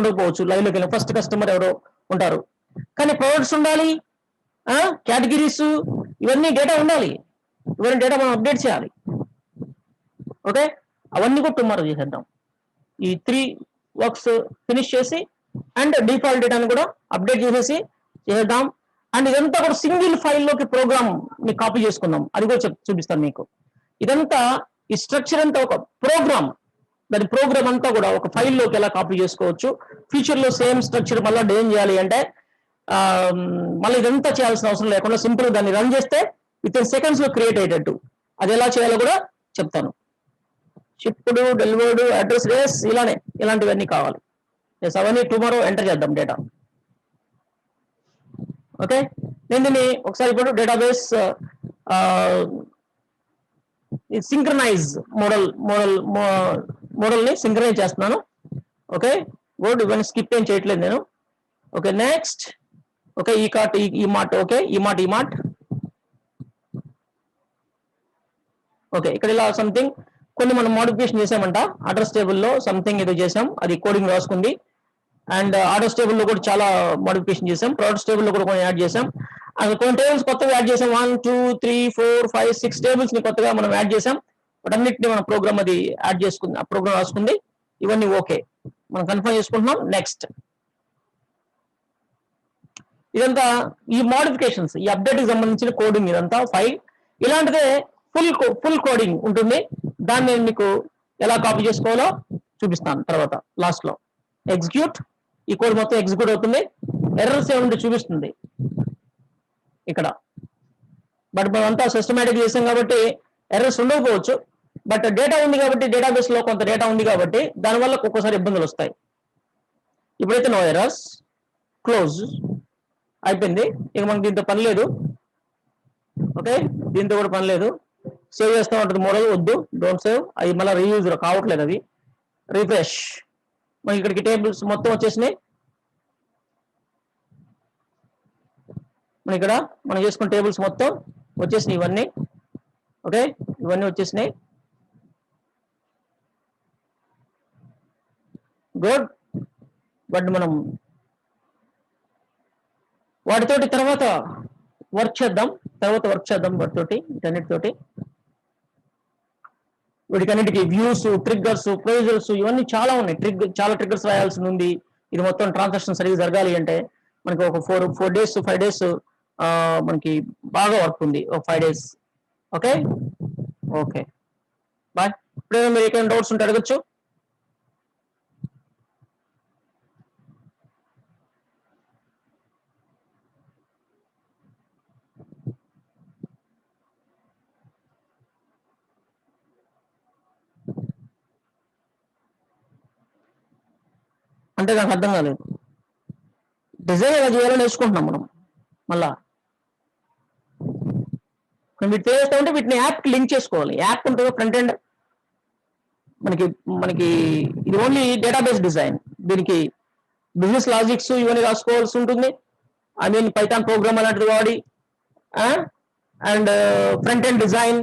ఉండకపోవచ్చు, లైవ్ లోకి వెళ్ళిన ఫస్ట్ కస్టమర్ ఎవరో ఉంటారు, కానీ ప్రొడక్ట్స్ ఉండాలి, కేటగిరీస్ ఇవన్నీ డేటా ఉండాలి. ఇవన్నీ డేటా మనం అప్డేట్ చేయాలి. ఓకే అవన్నీ కూడా టుమారో చేసేద్దాం. ఈ 3 వర్క్స్ ఫినిష్ చేసి, అండ్ డిఫాల్ట్ డేటాను కూడా అప్డేట్ చేసేద్దాం. అండ్ ఇదంతా కూడా సింగిల్ ఫైల్లోకి ప్రోగ్రామ్ ని కాపీ చేసుకుందాం, అది కూడా చూపిస్తాను మీకు. ఇదంతా ఈ స్ట్రక్చర్ అంతా ఒక ప్రోగ్రామ్, దాని ప్రోగ్రామ్ అంతా కూడా ఒక ఫైల్లోకి ఎలా కాపీ చేసుకోవచ్చు. ఫ్యూచర్ లో సేమ్ స్ట్రక్చర్ మళ్ళీ ఏం చేయాలి అంటే, మళ్ళీ ఇదంతా చేయాల్సిన అవసరం లేకుండా సింపుల్ దాన్ని రన్ చేస్తే విత్ ఇన్ సెకండ్స్ లో క్రియేట్ అయ్యేటట్టు, అది ఎలా చేయాలో కూడా చెప్తాను. షిప్డ్, డెలివర్డ్, అడ్రస్ రేస్ ఇలాంటివన్నీ కావాలి. అవన్నీ టుమారో ఎంటర్ చేద్దాం డేటా. ఓకే నేను దీన్ని ఒకసారి ఇప్పుడు డేటాబేస్ సింక్రనైజ్ మోడల్ ని సింక్రనైజ్ చేస్తున్నాను. ఓకే గుడ్, ఇవన్నీ స్కిప్ ఏం చేయట్లేదు నేను. ఓకే నెక్స్ట్, ఓకే ఈ మాట, ఓకే ఈ మాట. ఓకే ఇక్కడ ఇలా సంథింగ్ కొన్ని మనం మోడిఫికేషన్ చేసామంట. అడ్రస్ టేబుల్లో సంథింగ్ ఏదో చేసాం, అది కోడింగ్ రాసుకుంది. అండ్ ఆర్డర్స్ టేబుల్ లో కూడా చాలా మోడిఫికేషన్ చేసాం, ప్రొడక్ట్స్ టేబుల్ లో కూడా కొన్ని యాడ్ చేసాం, అండ్ కొన్ని టేబుల్స్ కొత్తగా యాడ్ చేసాం. 1 2 3 4 5 6 టేబుల్స్ ని కొత్తగా మనం యాడ్ చేసాం. వాటన్నిటిని మన ప్రోగ్రామ్ అది యాడ్ చేసుకుంది, ఆ ప్రోగ్రామ్ రాసుకుంది. ఇవన్నీ ఓకే, మనం కన్ఫర్మ్ చేసుకుంటున్నాం. నెక్స్ట్, ఇదంతా ఈ మోడిఫికేషన్స్, ఈ అప్డేట్ కి సంబంధించిన కోడింగ్ ఇదంతా ఫైల్. ఇలాంటిదే ఫుల్ కోడింగ్ ఉంటుంది. దాన్ని నేను మీకు ఎలా కాపీ చేసుకోవాలో చూపిస్తాను తర్వాత లాస్ట్ లో. ఎగ్జిక్యూట్, ఈ కోడ్ మొత్తం ఎగ్జిక్యూట్ అవుతుంది. ఎర్రర్స్ ఏముంటే చూపిస్తుంది ఇక్కడ, బట్ మనం అంతా సిస్టమేటిక్ చేసాం కాబట్టి ఎర్రర్స్ ఉండకపోవచ్చు. బట్ డేటా ఉంది కాబట్టి, డేటాబేస్ లో కొంత డేటా ఉంది కాబట్టి దానివల్ల ఒక్కొక్కసారి ఇబ్బందులు వస్తాయి. ఇప్పుడైతే నో ఎర్రర్స్, క్లోజ్ అయిపోయింది. ఇక మనకి దీంతో పని లేదు. ఓకే, దీంతో కూడా పని లేదు. సేవ్ చేస్తూ ఉంటుంది మోడల్, వద్దు, డోంట్ సేవ్. అవి మళ్ళీ రీయూజ్ కావట్లేదు. అవి రిఫ్రెష్, మనకి ఇక్కడికి టేబుల్స్ మొత్తం వచ్చేసినాయి. మన ఇక్కడ మనం చేసుకున్న టేబుల్స్ మొత్తం వచ్చేసినాయి ఇవన్నీ. ఓకే, ఇవన్నీ వచ్చేసినాయి. గుడ్. బట్ మనం వాటితోటి తర్వాత వర్క్ చేద్దాం, వాటితోటి, వీటన్నిటితోటి. వీటికన్నిటికి వ్యూస్, ట్రిగ్గర్స్, ప్రొసీజర్స్ ఇవన్నీ చాలా ఉన్నాయి. చాలా ట్రిగ్గర్స్ రాయాల్సి ఉంది. ఇది మొత్తం ట్రాన్సాక్షన్ సరిగ్గా జరగాలి అంటే మనకి ఒక 4 days 5 days మనకి బాగా వర్క్ ఉంది, ఒక 5 days. Okay okay, bye. ఇప్పుడేమో మీరు ఏమైనా డౌట్స్ ఉంటే అడగచ్చు. అంటే నాకు అర్థం కాలేదు. డిజైన్ ఎలా చేయాలో నేర్చుకుంటున్నాం మనం. మళ్ళా వీటి చేస్తామంటే వీటిని యాప్కి లింక్ చేసుకోవాలి. యాప్ ఉంటుంది ఫ్రంట్ ఎండ్, మనకి మనకి ఇది ఓన్లీ డేటాబేస్ డిజైన్. దీనికి బిజినెస్ లాజిక్స్ ఇవన్నీ రాసుకోవాల్సి ఉంటుంది. ఐ మీన్ పైథాన్ ప్రోగ్రామ్ అలాంటిది వాడి, అండ్ ఫ్రంట్ ఎండ్ డిజైన్,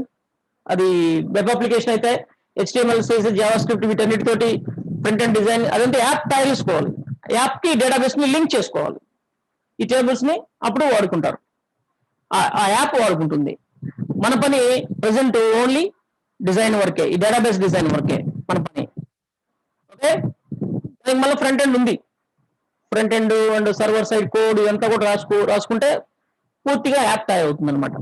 అది వెబ్ అప్లికేషన్ అయితే హెచ్టిఎంఎల్, సిఎస్ఎస్, జావా స్క్రిప్ట్ వీటన్నిటితోటి ఫ్రంట్ ఎండ్ డిజైన్. అదంతా యాప్ తయారు చేసుకోవాలి. యాప్ కి డేటాబేస్ ని లింక్ చేసుకోవాలి, ఈ టేబుల్స్ ని, అప్పుడు వాడుకుంటారు, ఆ యాప్ వాడుకుంటుంది. మన పని ప్రెసెంట్ ఓన్లీ డిజైన్ వర్కే, ఈ డేటాబేస్ డిజైన్ వర్కే మన పని. ఓకే, మళ్ళీ ఫ్రంట్ ఎండ్ ఉంది. Front end and server side code ఇదంతా కూడా రాసుకుంటే పూర్తిగా యాప్ తయారవుతుంది అనమాట.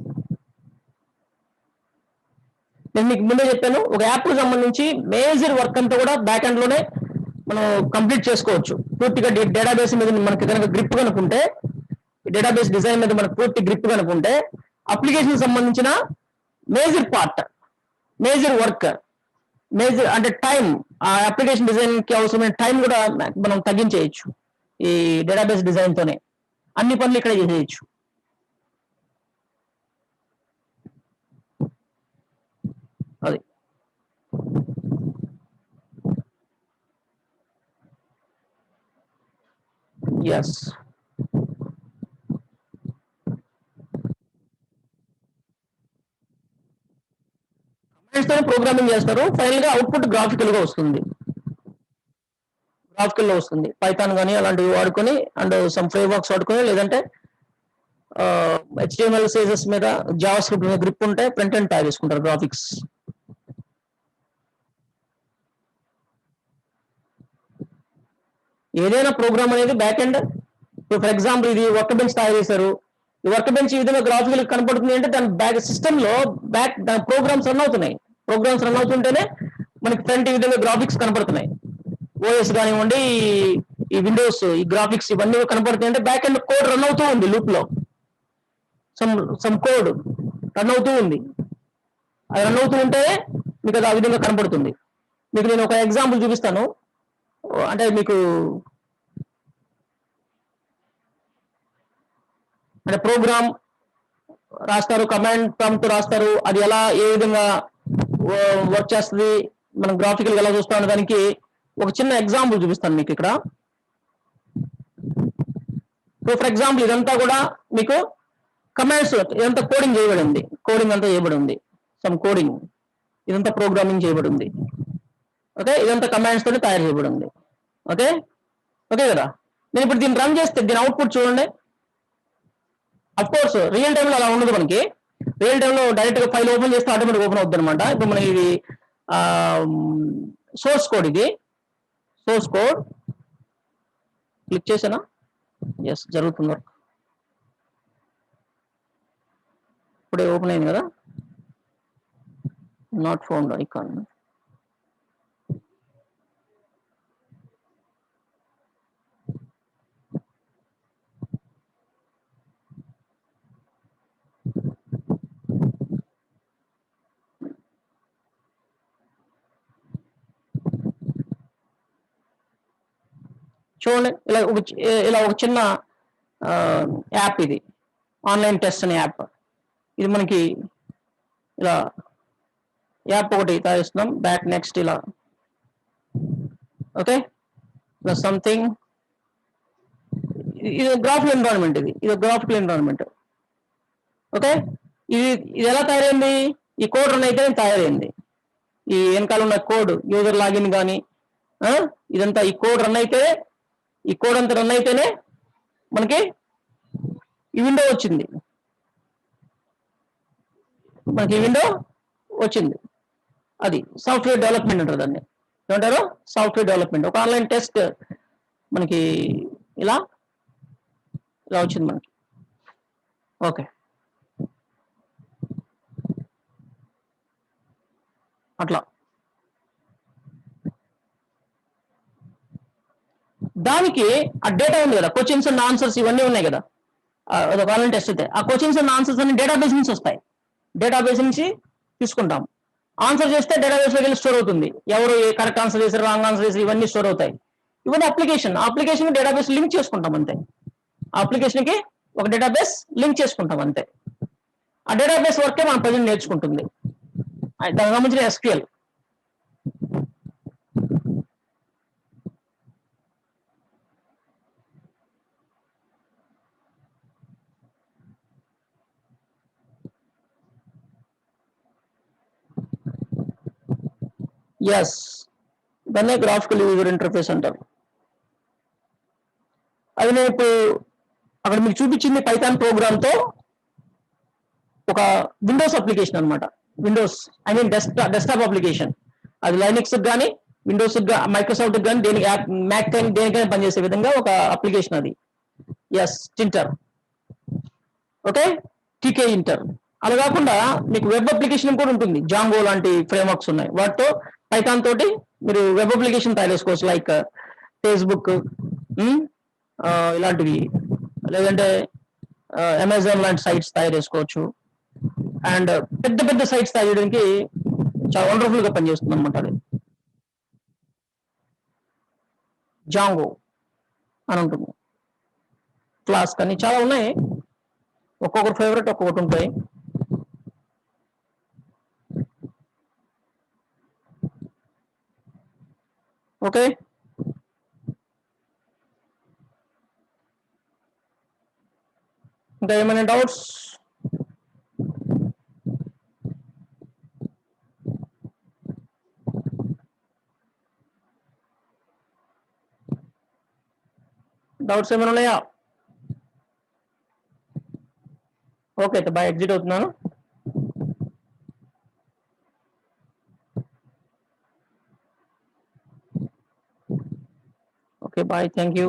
నేను మీకు ముందే చెప్పాను, ఒక యాప్ కు సంబంధించి మేజర్ వర్క్ అంతా కూడా బ్యాక్ ఎండ్ లోనే మనం కంప్లీట్ చేసుకోవచ్చు. పూర్తిగా డేటాబేస్ మీద మనకి కనుక గ్రిప్ కనుకుంటే, డేటాబేస్ డిజైన్ మీద మనకు పూర్తి గ్రిప్ కనుకుంటే, అప్లికేషన్ సంబంధించిన major part, major work, major అంటే టైం, ఆ అప్లికేషన్ డిజైన్ కి అవసరమైన టైం కూడా మనం తగ్గించేయచ్చు. ఈ డేటాబేస్ డిజైన్ తోనే అన్ని పనులు ఇక్కడ చేసేయచ్చు. అది ఎస్. ప్రోగ్రామింగ్ చేస్తారు, ఫైనల్ గా అవుట్పుట్ గ్రాఫికల్ గా వస్తుంది. గ్రాఫికల్ లో వస్తుంది, పైథాన్ కానీ అలాంటివి వాడుకొని, అండ్ సమ్ ఫ్రేమ్ వర్క్స్ వాడుకొని, లేదంటే హెచ్టిఎంఎల్, సిఎస్ఎస్ మీద, జావా స్క్రిప్ట్ మీద గ్రిప్ ఉంటే ఫ్రంట్ ఎండ్ తయారు చేసుకుంటారు, గ్రాఫిక్స్. ఏదైనా ప్రోగ్రామ్ అనేది బ్యాక్ ఎండ్. ఫర్ ఎగ్జాంపుల్ ఇది వర్క్ బెంచ్ తయారు చేశారు. ఈ వర్క్ బెంచ్ ఈ విధంగా గ్రాఫికల్ కనపడుతుంది అంటే దాని బ్యాక్ సిస్టమ్ లో దాని ప్రోగ్రామ్స్ రన్ అవుతున్నాయి. ప్రోగ్రామ్స్ రన్ అవుతుంటేనే మనకి ఫ్రంట్ ఈ విధంగా గ్రాఫిక్స్ కనపడుతున్నాయి. ఓఎస్ కానివ్వండి, ఈ విండోస్, ఈ గ్రాఫిక్స్ ఇవన్నీ కనపడుతున్నాయి అంటే బ్యాక్ ఎండ్ కోడ్ రన్ అవుతూ ఉంది, లూప్ లో సమ్ కోడ్ రన్ అవుతూ ఉంది. అది రన్ అవుతూ ఉంటే మీకు అది ఆ విధంగా కనపడుతుంది. మీకు నేను ఒక ఎగ్జాంపుల్ చూపిస్తాను. అంటే మీకు అంటే ప్రోగ్రామ్ రాస్తారు, కమాండ్ ప్రాంప్ట్ రాస్తారు, అది ఎలా ఏ విధంగా వర్క్ చేస్తుంది, మనం గ్రాఫికల్ ఎలా చూస్తాం అనే దానికి ఒక చిన్న ఎగ్జాంపుల్ చూపిస్తాను మీకు ఇక్కడ. సో ఫర్ ఎగ్జాంపుల్ ఇదంతా కూడా మీకు కమాండ్స్, ఇదంతా కోడింగ్ చేయబడి ఉంది, కోడింగ్ అంతా చేయబడి ఉంది, సమ్ కోడింగ్, ఇదంతా ప్రోగ్రామింగ్ చేయబడి ఉంది. ఓకే, ఇదంతా కమాండ్స్ తోటి తయారు చేయబడి ఉంది. ఓకే, ఓకే కదా. నేను ఇప్పుడు దీన్ని రన్ చేస్తే దీని అవుట్పుట్ చూడండి. అఫ్ కోర్స్ రియల్ టైంలో అలా ఉండదు మనకి. రియల్ టైంలో డైరెక్ట్ గా ఫైల్ ఓపెన్ చేస్తే ఆటోమేటిక్ ఓపెన్ అవుతుంది అనమాట. ఇప్పుడు మన ఇది సోర్స్ కోడ్, ఇది సోర్స్ కోడ్ క్లిక్ చేసానా, ఎస్ జరుగుతుంది వర్క్. ఇప్పుడే ఓపెన్ అయింది కదా, నాట్ ఫౌండ్ ఐకాన్. చూడండి ఇలా ఒక చిన్న యాప్, ఇది ఆన్లైన్ టెస్ట్ అనే యాప్. ఇది మనకి ఇలా యాప్ ఒకటి తయారిస్తున్నాం. బ్యాక్ నెక్స్ట్ ఇలా, ఓకే ఇలా సంథింగ్. ఇది గ్రాఫికల్ ఎన్విరాన్మెంట్, ఇది గ్రాఫికల్ ఎన్విరాన్మెంట్. ఓకే, ఇది ఇది ఎలా తయారైంది, ఈ కోడ్ రన్ అయితే తయారైంది. ఈ వెనకాల ఉన్న కోడ్ యూజర్ లాగిన్ కానీ ఇదంతా ఈ కోడ్ రన్ అయితే, ఈ కోడ్ అంతా రన్ అయితేనే మనకి ఈ విండో వచ్చింది. మనకి ఈ విండో వచ్చింది. అది సాఫ్ట్వేర్ డెవలప్మెంట్ అంటారు దాన్ని. ఏమంటారు? Software development. ఒక ఆన్లైన్ టెస్ట్ మనకి ఇలా ఇలా వచ్చింది మనకి. ఓకే, అట్లా. దానికి ఆ డేటా ఉంది కదా, క్వశ్చన్స్ అండ్ ఆన్సర్స్ ఇవన్నీ ఉన్నాయి కదా, అదొక ఆన్లైన్ టెస్ట్ అయితే ఆ క్వశ్చన్స్ అండ్ ఆన్సర్స్ అన్ని డేటాబేస్ నుంచి వస్తాయి. డేటాబేస్ నుంచి తీసుకుంటాం. ఆన్సర్ చేస్తే డేటాబేస్ లోకి వెళ్ళి స్టోర్ అవుతుంది. ఎవరు కరెక్ట్ ఆన్సర్ చేశారు, రాంగ్ ఆన్సర్ చేశారు, ఇవన్నీ స్టోర్ అవుతాయి. ఇవన్నీ అప్లికేషన్ డేటాబేస్ లింక్ చేసుకుంటాం అంతే. ఆ అప్లికేషన్ కి ఒక డేటాబేస్ లింక్ చేసుకుంటాం అంతే. ఆ డేటాబేస్ వర్కే మనం ప్రజెంట్ నేర్చుకుంటుంది. దానికి సంబంధించిన ఎస్క్యూఎల్. ఎస్, దాన్నే గ్రాఫికల్ యూజర్ ఇంటర్ఫేస్ అంటారు. అది నేను ఇప్పుడు అక్కడ మీకు చూపించింది పైథాన్ ప్రోగ్రామ్ తో ఒక విండోస్ అప్లికేషన్ అనమాట. Windows I mean desktop application. అది లైనక్స్ కానీ విండోస్ మైక్రోసాఫ్ట్ కానీ దేనికి మ్యాక్ కానీ దేనికైనా పనిచేసే విధంగా ఒక అప్లికేషన్ అది. ఎస్, టింటర్. ఓకే, టీకే ఇంటర్. అలా కాకుండా మీకు వెబ్ అప్లికేషన్ కూడా ఉంటుంది. జాంగో లాంటి ఫ్రేమ్వర్క్స్ ఉన్నాయి. వాటితో పైథాన్ తోటి మీరు వెబ్ అప్లికేషన్ తయారు చేసుకోవచ్చు. లైక్ ఫేస్బుక్ ఇలాంటివి, లేదంటే అమెజాన్ లాంటి సైట్స్ తయారు చేసుకోవచ్చు. అండ్ పెద్ద పెద్ద సైట్స్ తయారు చేయడానికి చాలా వండర్ఫుల్ గా పనిచేస్తుంది అనమాట అది. జాంగో అని ఉంటుంది. క్లాస్ కానీ చాలా ఉన్నాయి. ఒక్కొక్కరు ఫేవరెట్ ఒక్కొక్కటి ఉంటాయి. ఓకే, ఇంకా ఏమైనా డౌట్స్? డౌట్స్ ఏమైనా ఉన్నాయా? ఓకే, అయితే బాయ్, ఎగ్జిట్ అవుతున్నాను. Okay bye, thank you.